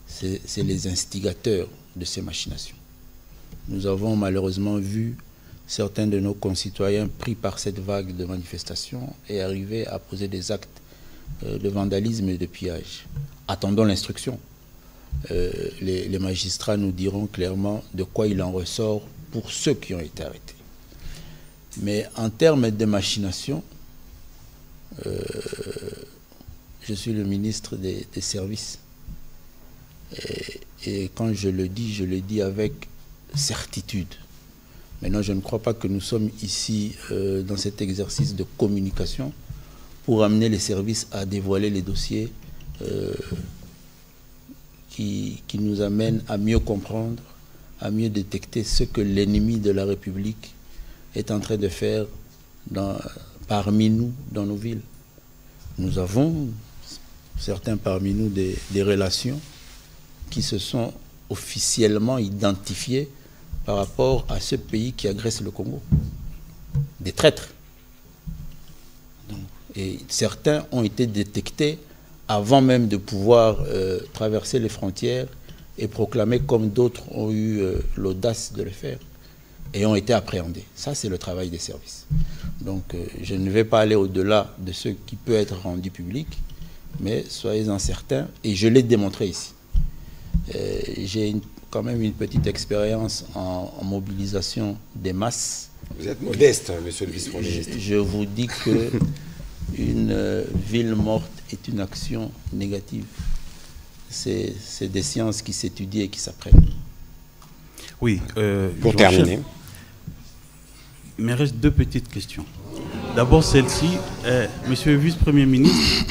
c'est les instigateurs de ces machinations. Nous avons malheureusement vu certains de nos concitoyens pris par cette vague de manifestations et arriver à poser des actes de vandalisme et de pillage. Attendons l'instruction. Les magistrats nous diront clairement de quoi il en ressort pour ceux qui ont été arrêtés. Mais en termes de machination, je suis le ministre des services. Et quand je le dis avec certitude. Maintenant, je ne crois pas que nous sommes ici dans cet exercice de communication pour amener les services à dévoiler les dossiers qui nous amènent à mieux comprendre, à mieux détecter ce que l'ennemi de la République est en train de faire parmi nous, dans nos villes. Nous avons, certains parmi nous, des relations qui se sont officiellement identifiées par rapport à ce pays qui agresse le Congo. Des traîtres. Et certains ont été détectés avant même de pouvoir traverser les frontières et proclamer comme d'autres ont eu l'audace de le faire et ont été appréhendés. Ça, c'est le travail des services. Donc, je ne vais pas aller au-delà de ce qui peut être rendu public, mais soyez-en certains, et je l'ai démontré ici. J'ai quand même une petite expérience en mobilisation des masses. Vous êtes modeste, monsieur le vice-premier ministre. Je vous dis que une ville morte est une action négative. C'est des sciences qui s'étudient et qui s'apprennent. Oui. Pour terminer. Il me reste deux petites questions. D'abord celle-ci. Monsieur le vice-premier ministre,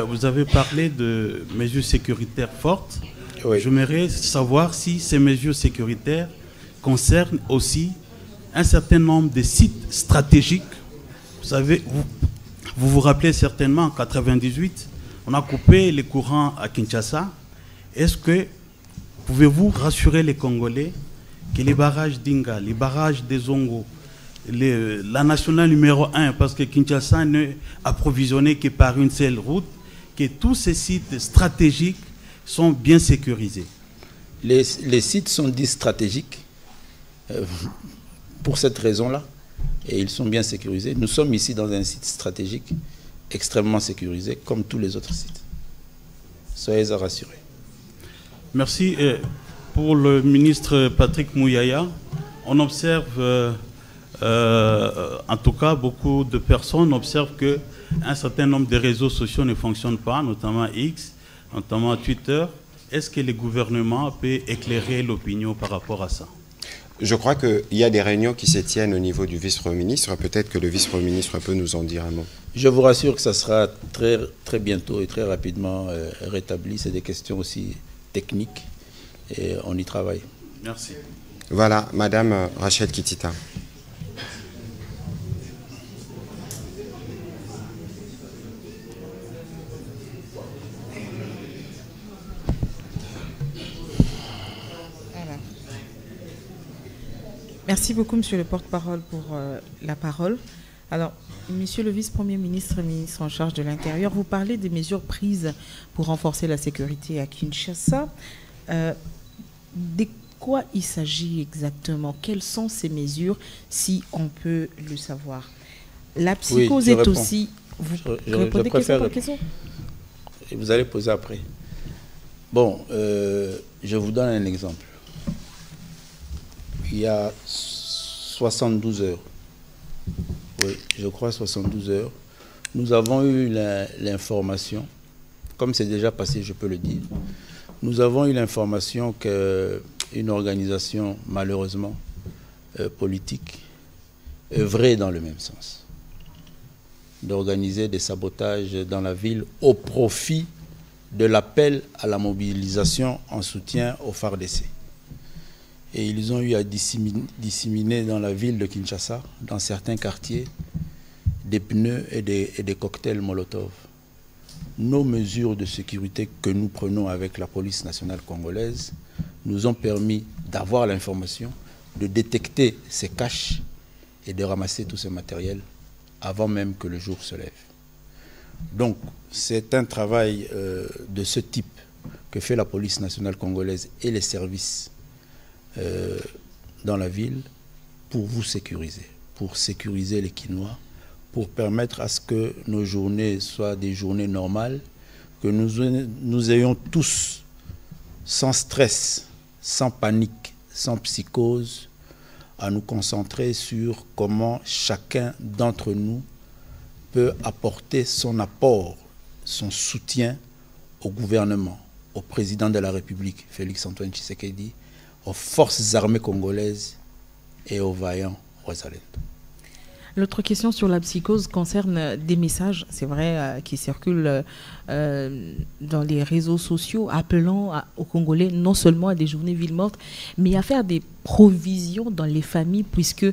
vous avez parlé de mesures sécuritaires fortes. Oui. J'aimerais savoir si ces mesures sécuritaires concernent aussi un certain nombre de sites stratégiques. Vous savez, vous vous rappelez certainement, en 1998, on a coupé les courants à Kinshasa. Est-ce que pouvez-vous rassurer les Congolais que les barrages d'Inga, les barrages des Zongo, la nationale numéro 1, parce que Kinshasa n'est approvisionné que par une seule route, que tous ces sites stratégiques sont bien sécurisés. Les sites sont dits stratégiques pour cette raison-là, et ils sont bien sécurisés. Nous sommes ici dans un site stratégique extrêmement sécurisé, comme tous les autres sites. Soyez rassurés. Merci. Pour le ministre Patrick Mouyaya, on observe, en tout cas, beaucoup de personnes observent qu'un certain nombre de réseaux sociaux ne fonctionnent pas, notamment X, notamment Twitter. Est-ce que le gouvernement peut éclairer l'opinion par rapport à ça? Je crois qu'il y a des réunions qui se tiennent au niveau du vice-premier ministre. Peut-être que le vice-premier ministre peut nous en dire un mot. Je vous rassure que ça sera très, très bientôt et très rapidement rétabli. C'est des questions aussi techniques et on y travaille. Merci. Voilà, Madame Rachel Kitita. Merci beaucoup, Monsieur le porte-parole, pour la parole. Alors, Monsieur le vice-premier ministre, ministre en charge de l'Intérieur, vous parlez des mesures prises pour renforcer la sécurité à Kinshasa. De quoi il s'agit exactement? Quelles sont ces mesures, si on peut le savoir? La psychose est aussi... Vous répondez question par question? Et vous allez poser après. Bon, je vous donne un exemple. Il y a 72 heures, oui, je crois 72 heures, nous avons eu l'information, comme c'est déjà passé, je peux le dire, nous avons eu l'information qu'une organisation, malheureusement, politique, œuvrait dans le même sens, d'organiser des sabotages dans la ville au profit de l'appel à la mobilisation en soutien au FARDC. Et ils ont eu à disséminer dans la ville de Kinshasa, dans certains quartiers, des pneus et des cocktails Molotov. Nos mesures de sécurité que nous prenons avec la police nationale congolaise nous ont permis d'avoir l'information, de détecter ces caches et de ramasser tout ce matériel avant même que le jour se lève. Donc, c'est un travail de ce type que fait la police nationale congolaise et les services dans la ville pour vous sécuriser, pour sécuriser les Kinois, pour permettre à ce que nos journées soient des journées normales, que nous ayons tous, sans stress, sans panique, sans psychose, à nous concentrer sur comment chacun d'entre nous peut apporter son apport, son soutien au gouvernement, au président de la République, Félix-Antoine Tshisekedi, aux forces armées congolaises et aux vaillants Rwazalendo. L'autre question sur la psychose concerne des messages, c'est vrai, qui circulent dans les réseaux sociaux, appelant aux Congolais non seulement à des journées villes mortes, mais à faire des provisions dans les familles, puisque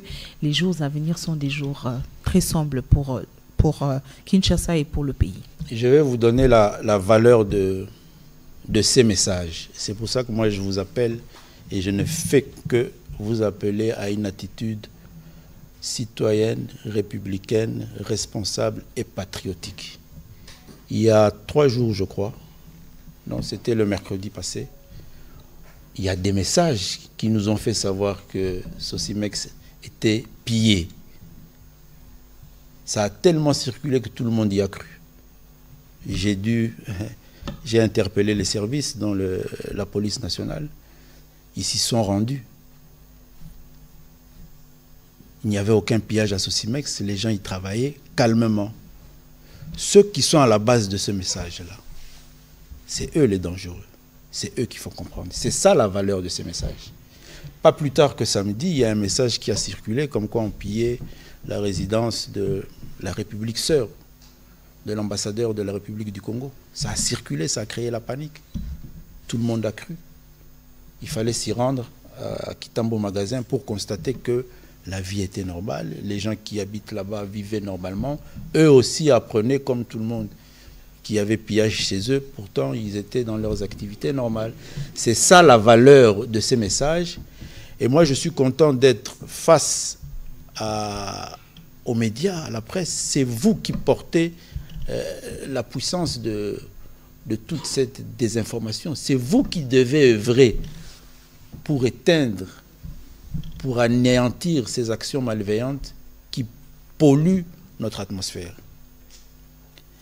les jours à venir sont des jours très sombres pour Kinshasa et pour le pays. Je vais vous donner la valeur de ces messages. C'est pour ça que moi je vous appelle et je ne fais que vous appeler à une attitude citoyenne, républicaine, responsable et patriotique. Il y a 3 jours, je crois, non, c'était le mercredi passé, il y a des messages qui nous ont fait savoir que Sosimex était pillé. Ça a tellement circulé que tout le monde y a cru. J'ai interpellé les services, dont la police nationale. Ils s'y sont rendus. Il n'y avait aucun pillage à Sosimex, les gens y travaillaient calmement. Ceux qui sont à la base de ce message-là, c'est eux les dangereux. C'est eux qu'il faut comprendre. C'est ça la valeur de ces messages. Pas plus tard que samedi, il y a un message qui a circulé comme quoi on pillait la résidence de la République sœur, de l'ambassadeur de la République du Congo. Ça a circulé, ça a créé la panique. Tout le monde a cru. Il fallait s'y rendre à Kitambo Magasin pour constater que la vie était normale. Les gens qui habitent là-bas vivaient normalement. Eux aussi apprenaient, comme tout le monde, qu'il y avait pillage chez eux. Pourtant, ils étaient dans leurs activités normales. C'est ça la valeur de ces messages. Et moi, je suis content d'être face aux médias, à la presse. C'est vous qui portez la puissance de toute cette désinformation. C'est vous qui devez œuvrer pour éteindre, pour anéantir ces actions malveillantes qui polluent notre atmosphère.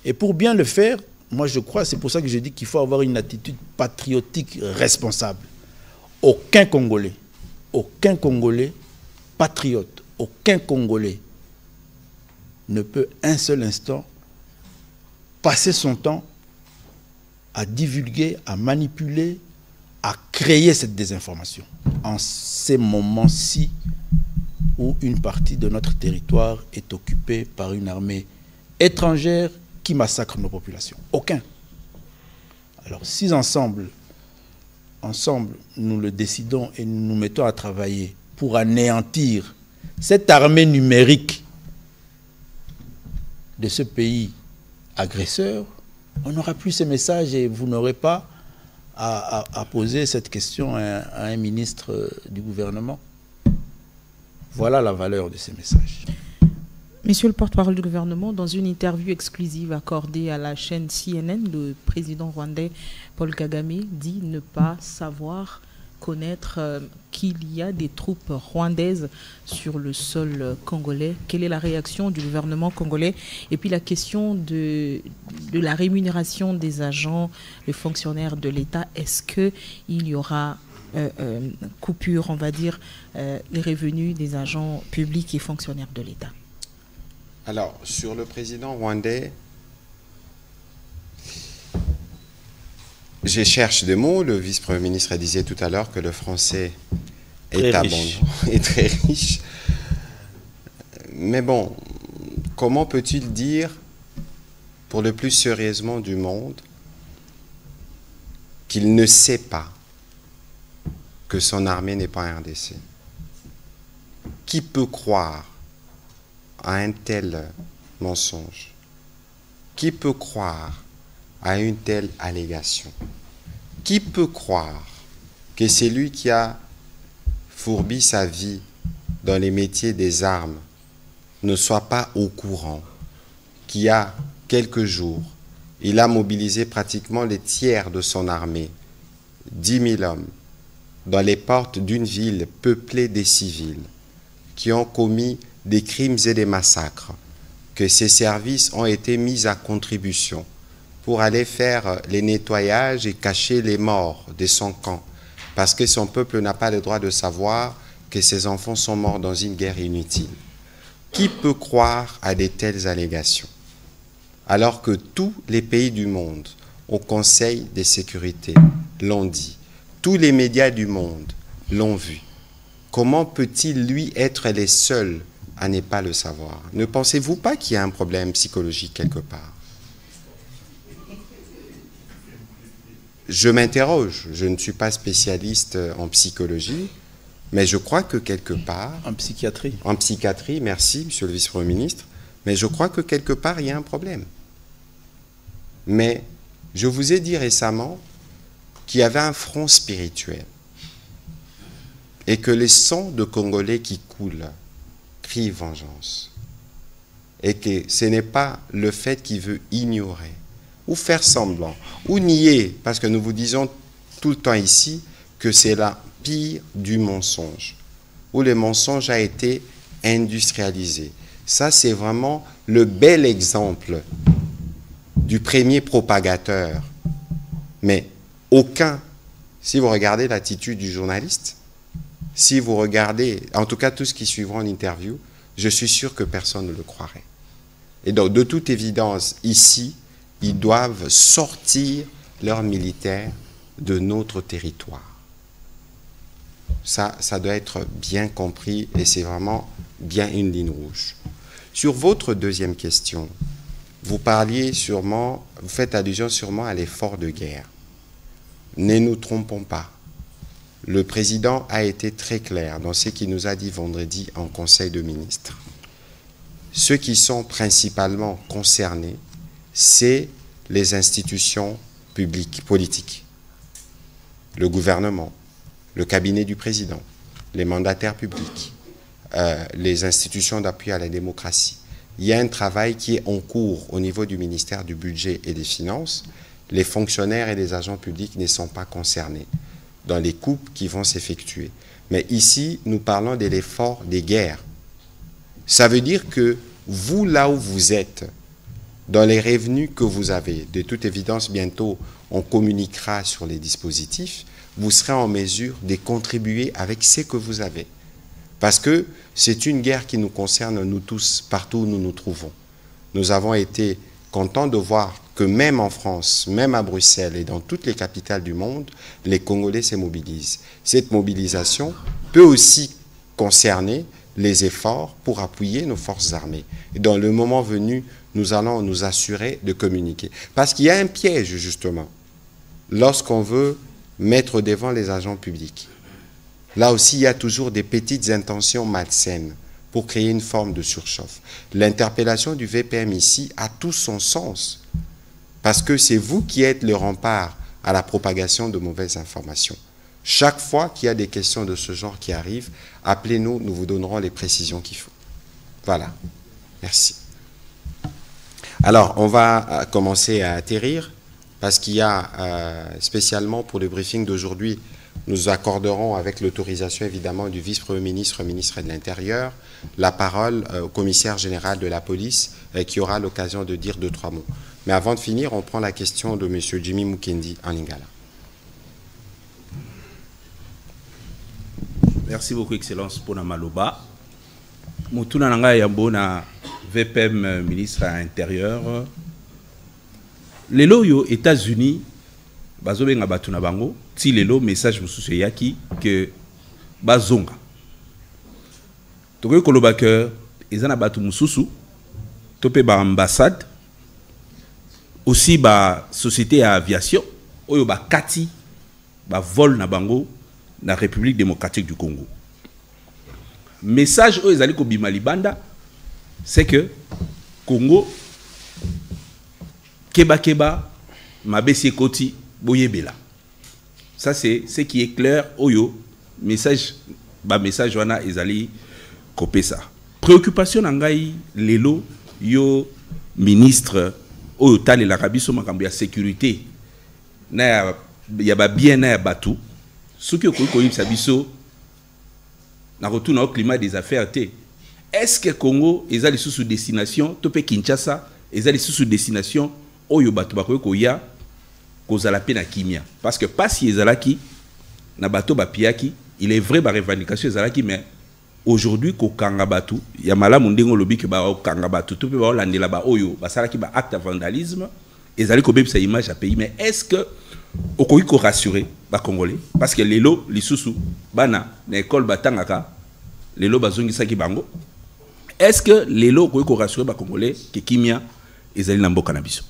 Et pour bien le faire, moi je crois, c'est pour ça que je dis qu'il faut avoir une attitude patriotique responsable. Aucun Congolais patriote, aucun Congolais ne peut un seul instant passer son temps à divulguer, à manipuler, à créer cette désinformation en ces moments-ci où une partie de notre territoire est occupée par une armée étrangère qui massacre nos populations. Aucun. Alors si ensemble, nous le décidons et nous nous mettons à travailler pour anéantir cette armée numérique de ce pays agresseur, on n'aura plus ces messages et vous n'aurez pas à poser cette question à un ministre du gouvernement. Voilà la valeur de ces messages. Monsieur le porte-parole du gouvernement, dans une interview exclusive accordée à la chaîne CNN, le président rwandais Paul Kagame dit ne pas savoir connaître qu'il y a des troupes rwandaises sur le sol congolais. Quelle est la réaction du gouvernement congolais? Et puis la question de la rémunération des agents, les fonctionnaires de l'État, est-ce qu'il y aura coupure, on va dire, les revenus des agents publics et fonctionnaires de l'État? Alors, sur le président rwandais, je cherche des mots. Le vice-premier ministre disait tout à l'heure que le français est abondant et très riche. Mais bon, comment peut-il dire, pour le plus sérieusement du monde, qu'il ne sait pas que son armée n'est pas RDC? Qui peut croire à un tel mensonge? Qui peut croire à une telle allégation? Qui peut croire que c'est lui qui a fourbi sa vie dans les métiers des armes ne soit pas au courant qu'il y a quelques jours, il a mobilisé pratiquement les tiers de son armée, 10 000 hommes, dans les portes d'une ville peuplée des civils, qui ont commis des crimes et des massacres, que ces services ont été mis à contribution pour aller faire les nettoyages et cacher les morts de son camp, parce que son peuple n'a pas le droit de savoir que ses enfants sont morts dans une guerre inutile. Qui peut croire à de telles allégations? Alors que tous les pays du monde, au Conseil de sécurité, l'ont dit, tous les médias du monde l'ont vu. Comment peut-il, lui, être les seuls à ne pas le savoir? Ne pensez-vous pas qu'il y a un problème psychologique quelque part? Je m'interroge, je ne suis pas spécialiste en psychologie, mais je crois que quelque part... En psychiatrie. En psychiatrie, merci, monsieur le vice-premier ministre, mais je crois que quelque part, il y a un problème. Mais je vous ai dit récemment qu'il y avait un front spirituel et que les sangs de Congolais qui coulent crient vengeance. Et que ce n'est pas le fait qu'il veut ignorer ou faire semblant ou nier, parce que nous vous disons tout le temps ici que c'est la pire du mensonge, où le mensonge a été industrialisé. Ça, c'est vraiment le bel exemple du premier propagateur. Mais aucun, si vous regardez l'attitude du journaliste, si vous regardez, en tout cas tout ce qui suivra en interview, je suis sûr que personne ne le croirait. Et donc, de toute évidence, ici, ils doivent sortir leurs militaires de notre territoire. Ça doit être bien compris et c'est vraiment bien une ligne rouge. Sur votre deuxième question, vous parliez sûrement, vous faites allusion sûrement à l'effort de guerre. Ne nous trompons pas. Le président a été très clair dans ce qu'il nous a dit vendredi en Conseil de ministres. Ceux qui sont principalement concernés, c'est les institutions publiques, politiques, le gouvernement, le cabinet du président, les mandataires publics, les institutions d'appui à la démocratie. Il y a un travail qui est en cours au niveau du ministère du Budget et des Finances. Les fonctionnaires et les agents publics ne sont pas concernés dans les coupes qui vont s'effectuer. Mais ici, nous parlons de l'effort des guerres. Ça veut dire que vous, là où vous êtes, dans les revenus que vous avez, de toute évidence, bientôt, on communiquera sur les dispositifs, vous serez en mesure de contribuer avec ce que vous avez. Parce que c'est une guerre qui nous concerne, nous tous, partout où nous nous trouvons. Nous avons été contents de voir que même en France, même à Bruxelles et dans toutes les capitales du monde, les Congolais se mobilisent. Cette mobilisation peut aussi concerner les efforts pour appuyer nos forces armées. Et dans le moment venu, nous allons nous assurer de communiquer. Parce qu'il y a un piège, justement, lorsqu'on veut mettre devant les agents publics. Là aussi, il y a toujours des petites intentions malsaines pour créer une forme de surchauffe. L'interpellation du VPM ici a tout son sens, parce que c'est vous qui êtes le rempart à la propagation de mauvaises informations. Chaque fois qu'il y a des questions de ce genre qui arrivent, appelez-nous, nous vous donnerons les précisions qu'il faut. Voilà. Merci. Alors, on va commencer à atterrir, parce qu'il y a, spécialement pour le briefing d'aujourd'hui, nous accorderons, avec l'autorisation évidemment du vice-premier ministre, ministre de l'Intérieur, la parole au commissaire général de la police, qui aura l'occasion de dire 2-3 mots. Mais avant de finir, on prend la question de M. Jimmy Mukendi en Lingala. Merci beaucoup, Excellence, pour la maloba. Moutuna nanga yambo na VPM ministre à l'Intérieur. Lelo yo États-Unis, bazobenga batu na bango, ti lelo message mususu yaki que bazonga. Tokoki koloba que ezana batu mususu, topé ba ambassade, aussi ba société à aviation, oyo ba kati, ba vol na bango na République démocratique du Congo. Message oyo ezali ko bima libanda, c'est que Congo keba mabesi koti boyebela. Ça c'est ce qui est clair oyo message ba message wana ezali kopé ça. Préoccupation nangai lelo yo ministre oyo tali la rabiso makambo ya sécurité na ya ba bien na ya batu soki ko yibisa biso na retour au climat des affaires té. Est-ce que Congo ezali sous destination topé Kinshasa ezali sous destination oyo bato bakoki koya kozala pe na kimia parce que pas si ezalaki na bato bapiaki il est vrai ba revendication ezalaki mais aujourd'hui ko kanga bato ya malamu ndengo lobi ke ba kanga bato to pe ba landela ba oyo basalaki ba acte de vandalisme ezali ko bebisa image à pays mais est-ce que okoki ko rassurer ba congolais parce que lelo lisusu bana na école batangaka lelo bazongisa ki bango est-ce que lelo okoki ko rassurer ba congolais ke kimia ezali na mboka na biso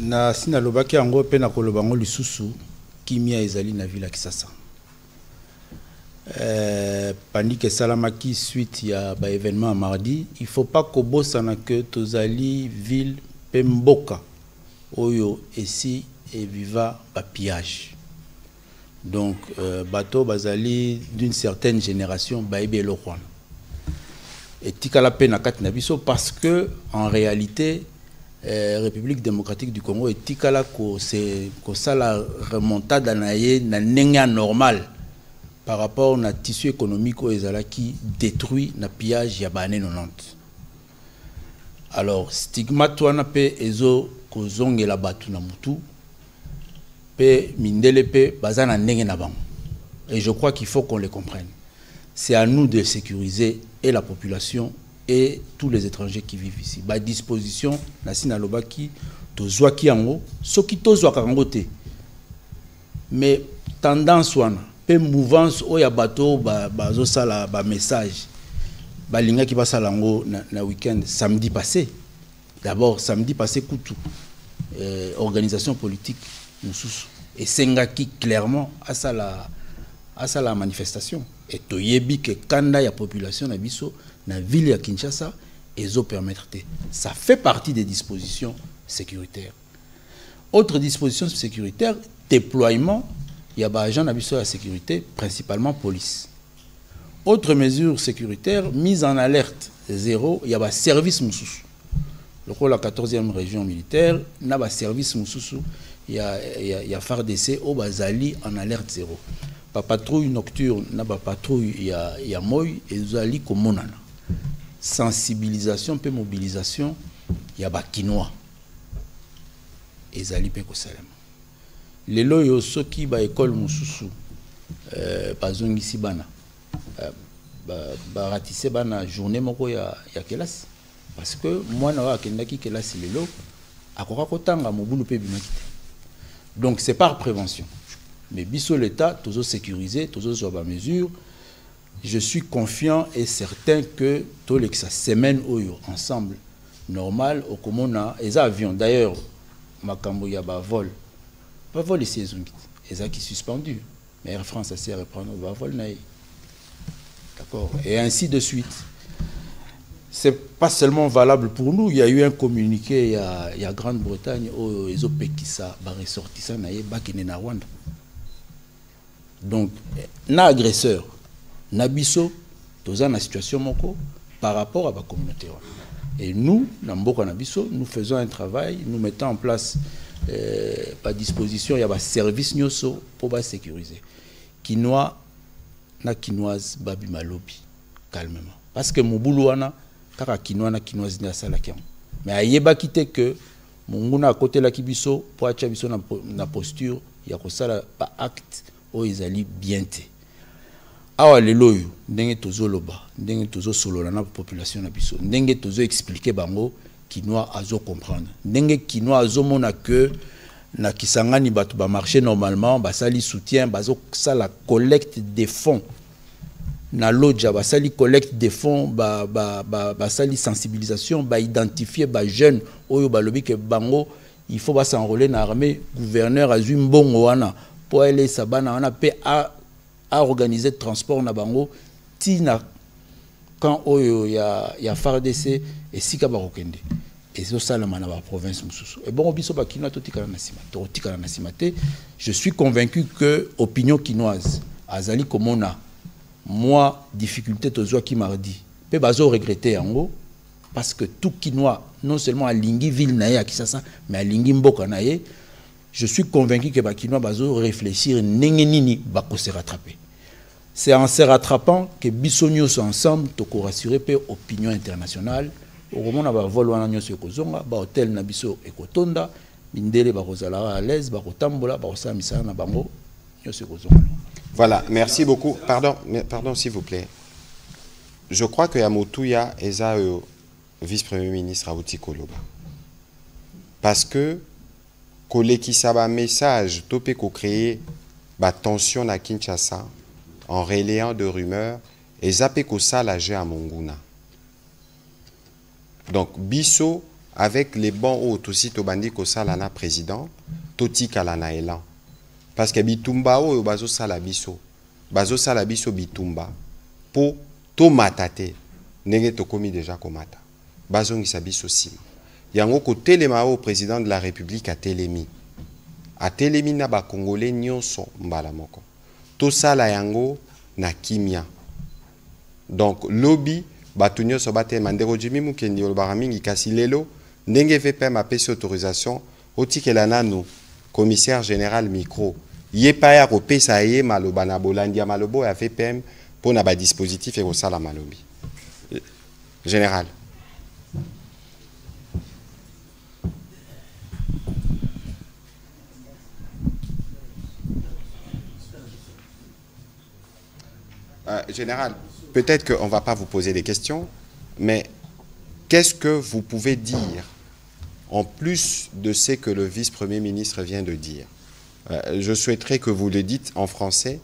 na sina lobaki yango pe na kolobango lisusu kimia ezali na ville ya Kisasa panique salamaki suite ya ba événement mardi il faut pas kobosana que tozali ville pemboka oyo esi et viva ba pillage donc bateau bazali d'une certaine génération ba ebelo kwana et tikala pe na kati na biso parce que en réalité République démocratique du Congo et tikala ko ça la remontada na ye na nenga normal par rapport na tissu économique au ezala qui détruit na pillage ya bané 90. Alors stigmate wana pe ezo kozongela batu na mutu pe mindele pe bazana ndenge na bango et je crois qu'il faut qu'on les comprenne. C'est à nous de sécuriser et la population et tous les étrangers qui vivent ici. Ba disposition na sina lobaki tozwa ki yango soki tozwa kango te. Mais tendance wana pe mouvance oya bato bazo sala ba message balinga ki basala ngo na week-end samedi passé. D'abord samedi passé kutu organisation politique mususu et sengaki clairement à ça la manifestation et toyebi que kanda ya population na biso na ville ya Kinshasa ezo permettre ça fait partie des dispositions sécuritaires. Autre disposition sécuritaire, déploiement il y a des agents de la sécurité, principalement police. Autre mesure sécuritaire, mise en alerte zéro, il y a des services moussous. Le rôle de la 14e région militaire, il y a des services moussous, il y a FARDC au Bazali en alerte zéro. Pas patrouille nocturne, il y a pas patrouille, il y a Moy et Zali comme Monana. Sensibilisation et mobilisation, il y a des Quinois. Et Zali Peko Salem. Les loyaux, ceux qui ba école moussou, pas ici bana. Ratissé bana journée moko ya classe parce que moi na akendaki classe lelo akoka kotanga mobulu pe bimakite. Donc c'est par prévention. Mais biso l'état toujours sécurisé, toujours sur la mesure. Je suis confiant et certain que tous les semaine oyo ensemble normal au komona les avions d'ailleurs makambo ya ba vol ici les qui suspendu mais Air France a s'est reprendre ba vol na. D'accord. Et ainsi de suite. C'est pas seulement valable pour nous. Il y a eu un communiqué il y a Grande-Bretagne où ils ont péqué ça, ressorti ça, na Rwanda. Donc, na agresseur, na biso, tous en situation moko par rapport à la communauté. Et nous, na mboka na biso, nous faisons un travail, nous mettons en place par disposition, il y a des services nyoso pour sécuriser. Quinoa na quinoise babi malobi calmement parce que mobulu wana kaka quinoa na quinoise na sala kiam mais ayeba kité que monguna à côté la kibiso pour acha biso na posture ya ko sala ba acte o ezali bien te awa lelo yo ndenge tozoloba ndenge tozosolola na population na biso ndenge tozo expliquer bango quinoa azo comprendre ndenge quinoa azo mona que na kisangani batu ba marché normalement ba sali soutien bazo sala collecte des fonds na lodja ba sali collecte des fonds ba sali sensibilisation ba identifier ba jeunes oyo ba lobi ke bango il faut ba s'enrôler na armée gouverneur azui mbongo wana pour aller sabana wana pe à organiser transport na bango tina quand oyo ya FARDC et sika ba rokende. Et c'est ça la province moussou. Et bon, je suis convaincu que l'opinion quinoise, Azali Komona, moi, difficulté toujours qui m'a dit, peut bazo regretter en haut, parce que tout quinois, non seulement à Lingui ville naïe à Kisasa, mais à Lingui Mboka naïe, je suis convaincu que Bakinois bazo réfléchir n'engenini bako se rattraper. C'est en se rattrapant que Bissonio sont ensemble, toko rassurer pe opinion internationale. Au moment où on va voler un hôtel na biso ekotonda mindele ba kozala à l'aise ba kotambola ba kosamisa na bango nyose kozonga. Voilà, merci beaucoup. Pardon s'il vous plaît. Je crois que Yamotuya eza vice-premier ministre Awuti Koloba. Parce que koleki saba message topé ko créer ba tension na Kinshasa en relayant de rumeurs et zappé ko sala jeu à Monguna. Donc, biso, avec les bons hôtes aussi, Tobandi Kosalana président, Toti Kalana Elan. Parce que Bitumba, ou Bazo Salabiso, Bazo Salabiso Bitumba, pour Tomatate, Nege Tokomi déjà Komata. Bazo Nisabiso Sim. Yango ko Telemao, président de la République, à Telemi. À Telemi, Naba Congolais, Nyonso, Mbalamoko. Tosala Yango, na Kimia. Donc, lobby, Batunyo Sobate Mandero Jimmy Mukendi Olbaramingi Kasilelo, Ndenge VPM a payé autorisation, Otikelana nous, commissaire général micro, Yepaya Ropé Saye Malobana Bolandia Malobo a VPM pour n'abat dispositif et au sala Malobi. Général. Général, peut-être qu'on ne va pas vous poser des questions, mais qu'est-ce que vous pouvez dire en plus de ce que le vice-premier ministre vient de dire? Je souhaiterais que vous le dites en français,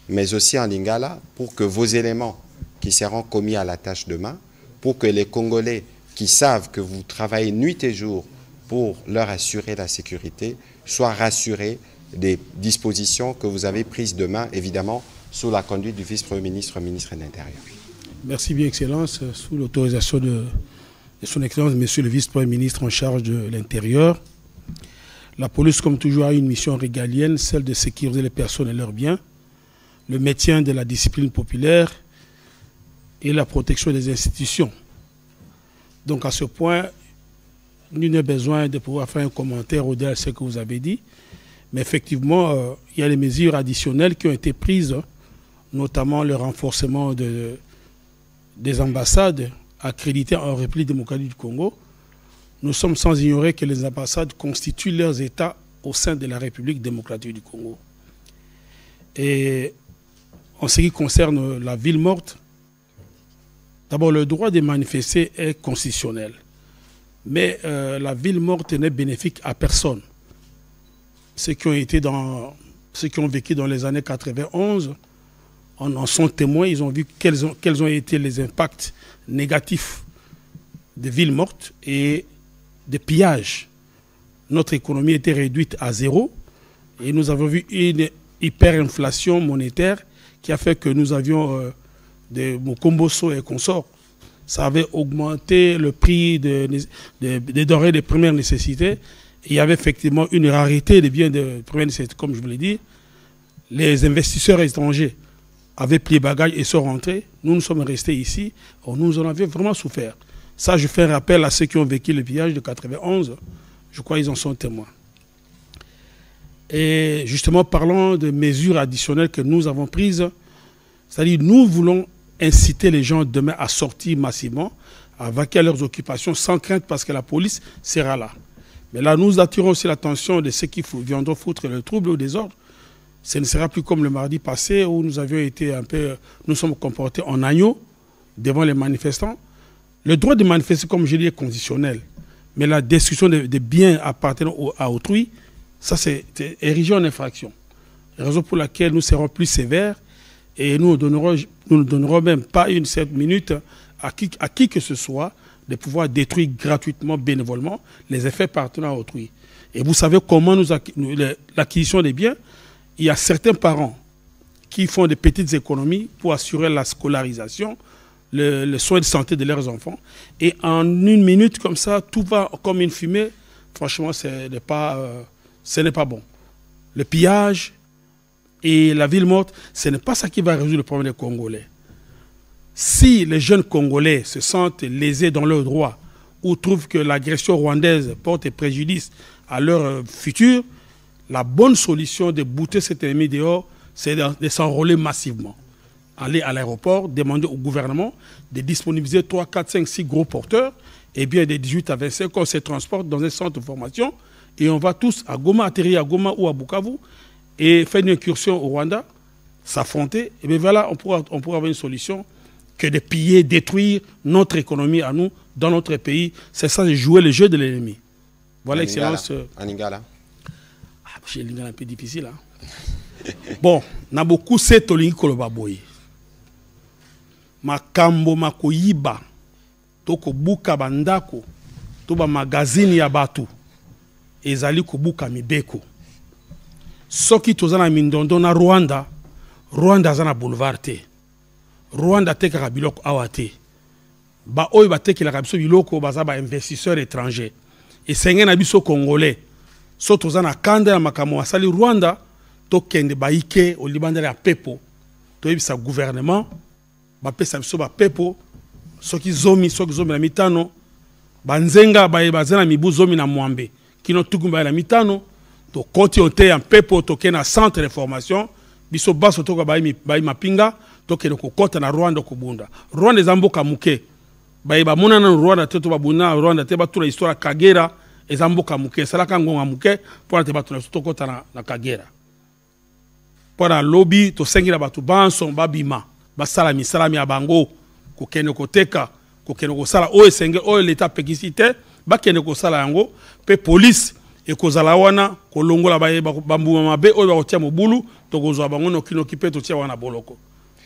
mais aussi en lingala, pour que vos éléments qui seront commis à la tâche demain, pour que les Congolais qui savent que vous travaillez nuit et jour pour leur assurer la sécurité, soient rassurés des dispositions que vous avez prises demain, évidemment, sous la conduite du vice-premier ministre, ministre de l'Intérieur. Merci bien, Excellence. Sous l'autorisation de son Excellence, Monsieur le vice-premier ministre en charge de l'Intérieur, La police, comme toujours, a une mission régalienne, celle de sécuriser les personnes et leurs biens, le maintien de la discipline populaire et la protection des institutions. Donc à ce point, nul n'est besoin de pouvoir faire un commentaire au-delà de ce que vous avez dit. Mais effectivement, il y a les mesures additionnelles qui ont été prises, notamment le renforcement des ambassades accréditées en République démocratique du Congo. Nous sommes sans ignorer que les ambassades constituent leurs États au sein de la République démocratique du Congo. Et en ce qui concerne la ville morte, d'abord le droit de manifester est constitutionnel. Mais la ville morte n'est bénéfique à personne. Ceux qui ont vécu dans les années 91 en sont témoins. Ils ont vu quels ont été les impacts négatifs des villes mortes et des pillages. Notre économie était réduite à zéro et nous avons vu une hyperinflation monétaire qui a fait que nous avions des Mokomboso et consorts. Ça avait augmenté le prix des denrées de première nécessité. Il y avait effectivement une rareté des biens de première nécessité, comme je vous l'ai dit. Les investisseurs étrangers avaient plié bagages et sont rentrés. Nous sommes restés ici. Nous en avions vraiment souffert. Ça, je fais un rappel à ceux qui ont vécu le pillage de 91. Je crois qu'ils en sont témoins. Et justement, parlons de mesures additionnelles que nous avons prises. C'est-à-dire, nous voulons inciter les gens demain à sortir massivement, à vaquer à leurs occupations sans crainte parce que la police sera là. Mais là, nous attirons aussi l'attention de ceux qui viendront foutre le trouble ou le désordre. Ce ne sera plus comme le mardi passé où nous avions été nous sommes comportés en agneau devant les manifestants. Le droit de manifester, comme je dis, est conditionnel. Mais la destruction des biens appartenant à autrui, ça c'est érigé en infraction. Raison pour laquelle nous serons plus sévères et nous ne donnerons même pas une certaine minute à qui que ce soit de pouvoir détruire gratuitement, bénévolement, les effets appartenant à autrui. Et vous savez comment l'acquisition des biens, il y a certains parents qui font des petites économies pour assurer la scolarisation, le soin de santé de leurs enfants. Et en une minute comme ça, tout va comme une fumée. Franchement, ce n'est pas bon. Le pillage et la ville morte, ce n'est pas ça qui va résoudre le problème des Congolais. Si les jeunes Congolais se sentent lésés dans leurs droits ou trouvent que l'agression rwandaise porte préjudice à leur futur, la bonne solution de bouter cet ennemi dehors, c'est de s'enrôler massivement. Aller à l'aéroport, demander au gouvernement de disponibiliser 3, 4, 5, 6 gros porteurs, et bien de 18 à 25, on se transporte dans un centre de formation, et on va tous à Goma, atterrir à Goma ou à Bukavu, et faire une incursion au Rwanda, s'affronter, et bien voilà, on pourra avoir une solution que de piller, détruire notre économie à nous, dans notre pays. C'est ça, de jouer le jeu de l'ennemi. Voilà, Excellence. En Lingala. J'ai Lingala un peu difficile. Hein? Bon, na beaucoup c'est tolingi koloba boy. Makambo makoyiba, toko buka bandako, toba magazine ya batu, ezali kobuka mibeko. Soki tozana mindondo na Rwanda, Rwanda zana boulevard te. Rwanda tekaka biloko awa te. Ba oyo batekelaka biso biloko baza ba investisseurs étrangers. Esenge na biso congolais. So tozana kanda ya makambo asali Rwanda, tokende baike o libandela ya pepo. Toyebisa gouvernement, bapesa biso ba pepo, soki zomi na mitano, banzenga bazana mibu zomi na mwambe. Kino tukumba na mitano, to koti ote ya pepo toke na centre de formation, biso baso toka bayi mapinga, toke no kokota na Rwanda kubunda. Rwanda ezamboka muke. Bayi ba mona na Rwanda te to babuna Rwanda te ba tula histoire Kagera ezamboka muke. Salaka ngonga muke pour te batuna to kota na Kagera. Pour la lobby to sengila batu banso babima. Basala misalami abango kokene koteka, kokene kosala o esenge o l'état pekisite, ba kene kosala yango pe police et kozala wana kolongola baye bambuma mabe oyo bakotia mobulu to kozwa bango no kino kipe to tia wana boloko.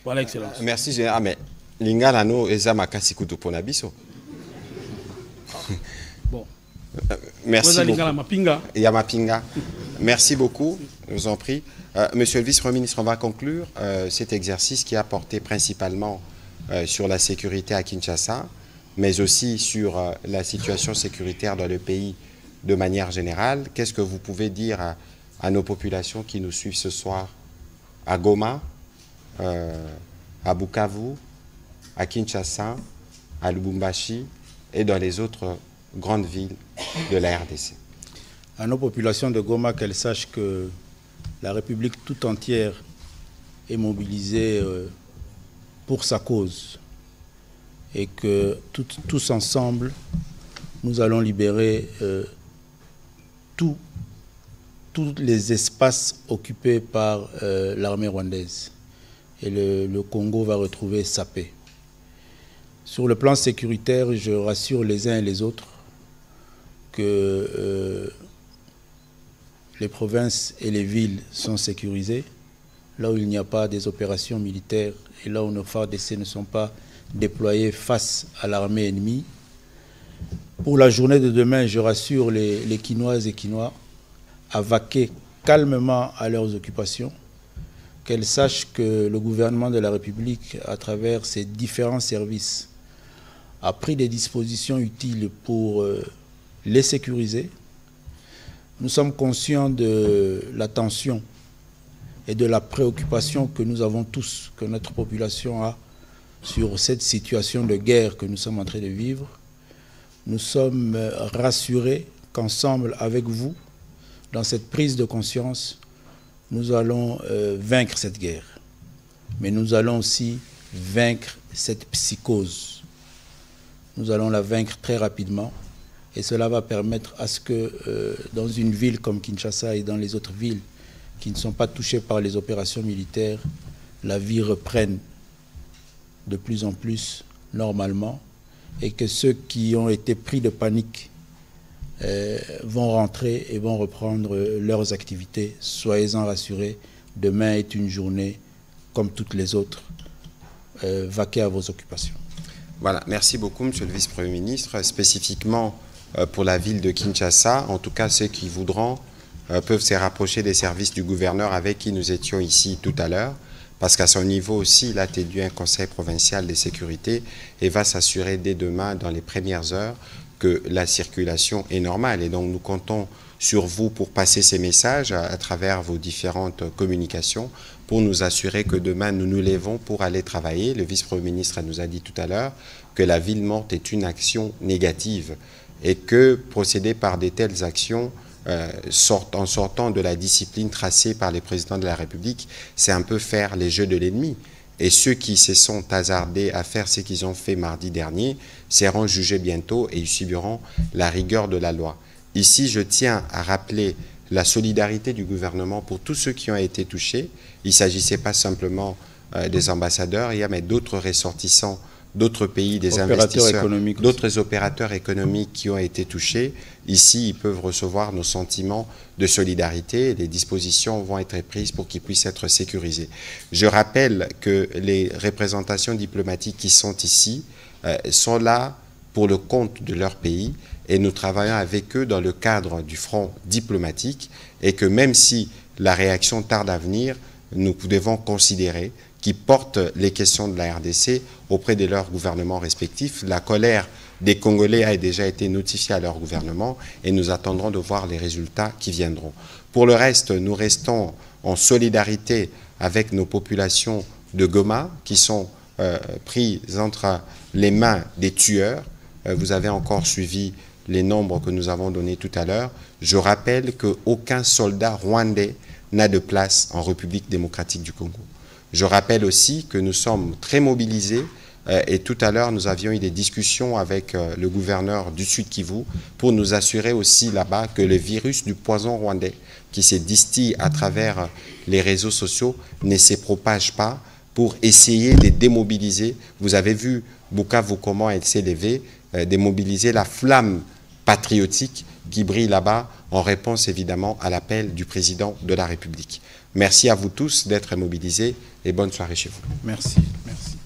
Voilà, Excellence. Merci général, mais Lingala no eza makasi kutu pona biso. Bon. Merci beaucoup. Yamapinga. Merci beaucoup, je vous en prie. Monsieur le vice-premier ministre, on va conclure cet exercice qui a porté principalement sur la sécurité à Kinshasa, mais aussi sur la situation sécuritaire dans le pays de manière générale, qu'est-ce que vous pouvez dire à nos populations qui nous suivent ce soir à Goma, à Bukavu, à Kinshasa, à Lubumbashi et dans les autres grandes villes de la RDC? À nos populations de Goma, qu'elles sachent que la République tout entière est mobilisée pour sa cause et que tous ensemble, nous allons libérer tous les espaces occupés par l'armée rwandaise. Et le Congo va retrouver sa paix. Sur le plan sécuritaire, je rassure les uns et les autres que les provinces et les villes sont sécurisées, là où il n'y a pas des opérations militaires et là où nos FARDC ne sont pas déployés face à l'armée ennemie. Pour la journée de demain, je rassure les Kinoises et Kinois à vaquer calmement à leurs occupations, qu'elles sachent que le gouvernement de la République, à travers ses différents services, a pris des dispositions utiles pour les sécuriser. Nous sommes conscients de la tension et de la préoccupation que nous avons tous, que notre population a sur cette situation de guerre que nous sommes en train de vivre. Nous sommes rassurés qu'ensemble, avec vous, dans cette prise de conscience, nous allons vaincre cette guerre. Mais nous allons aussi vaincre cette psychose. Nous allons la vaincre très rapidement. Et cela va permettre à ce que dans une ville comme Kinshasa et dans les autres villes qui ne sont pas touchées par les opérations militaires, la vie reprenne de plus en plus normalement et que ceux qui ont été pris de panique vont rentrer et vont reprendre leurs activités. Soyez-en rassurés, demain est une journée comme toutes les autres. Vaquez à vos occupations. Voilà, merci beaucoup, Monsieur le Vice-Premier ministre. Spécifiquement pour la ville de Kinshasa, en tout cas ceux qui voudront peuvent se rapprocher des services du gouverneur avec qui nous étions ici tout à l'heure, parce qu'à son niveau aussi, il a tenu un conseil provincial de sécurité et va s'assurer dès demain, dans les premières heures, que la circulation est normale. Et donc nous comptons sur vous pour passer ces messages à travers vos différentes communications pour nous assurer que demain nous nous lèvons pour aller travailler. Le vice-premier ministre nous a dit tout à l'heure que la ville morte est une action négative et que procéder par de telles actions en sortant de la discipline tracée par les présidents de la République, c'est un peu faire les jeux de l'ennemi. Et ceux qui se sont hasardés à faire ce qu'ils ont fait mardi dernier seront jugés bientôt et ils subiront la rigueur de la loi. Ici, je tiens à rappeler la solidarité du gouvernement pour tous ceux qui ont été touchés. Il ne s'agissait pas simplement des ambassadeurs, il y a mais d'autres ressortissants d'autres pays, des investisseurs, d'autres opérateurs économiques qui ont été touchés. Ici, ils peuvent recevoir nos sentiments de solidarité. Les dispositions vont être prises pour qu'ils puissent être sécurisés. Je rappelle que les représentations diplomatiques qui sont ici sont là pour le compte de leur pays et nous travaillons avec eux dans le cadre du front diplomatique et que même si la réaction tarde à venir, nous devons considérer qui portent les questions de la RDC auprès de leurs gouvernements respectifs. La colère des Congolais a déjà été notifiée à leur gouvernement et nous attendrons de voir les résultats qui viendront. Pour le reste, nous restons en solidarité avec nos populations de Goma qui sont prises entre les mains des tueurs. Vous avez encore suivi les nombres que nous avons donnés tout à l'heure. Je rappelle qu'aucun soldat rwandais n'a de place en République démocratique du Congo. Je rappelle aussi que nous sommes très mobilisés et tout à l'heure, nous avions eu des discussions avec le gouverneur du Sud Kivu pour nous assurer aussi là-bas que le virus du poison rwandais qui se distille à travers les réseaux sociaux ne se propage pas pour essayer de démobiliser. Vous avez vu Bukavu comment elle s'est levée, démobiliser la flamme patriotique qui brille là-bas en réponse évidemment à l'appel du président de la République. Merci à vous tous d'être mobilisés et bonne soirée chez vous. Merci. Merci.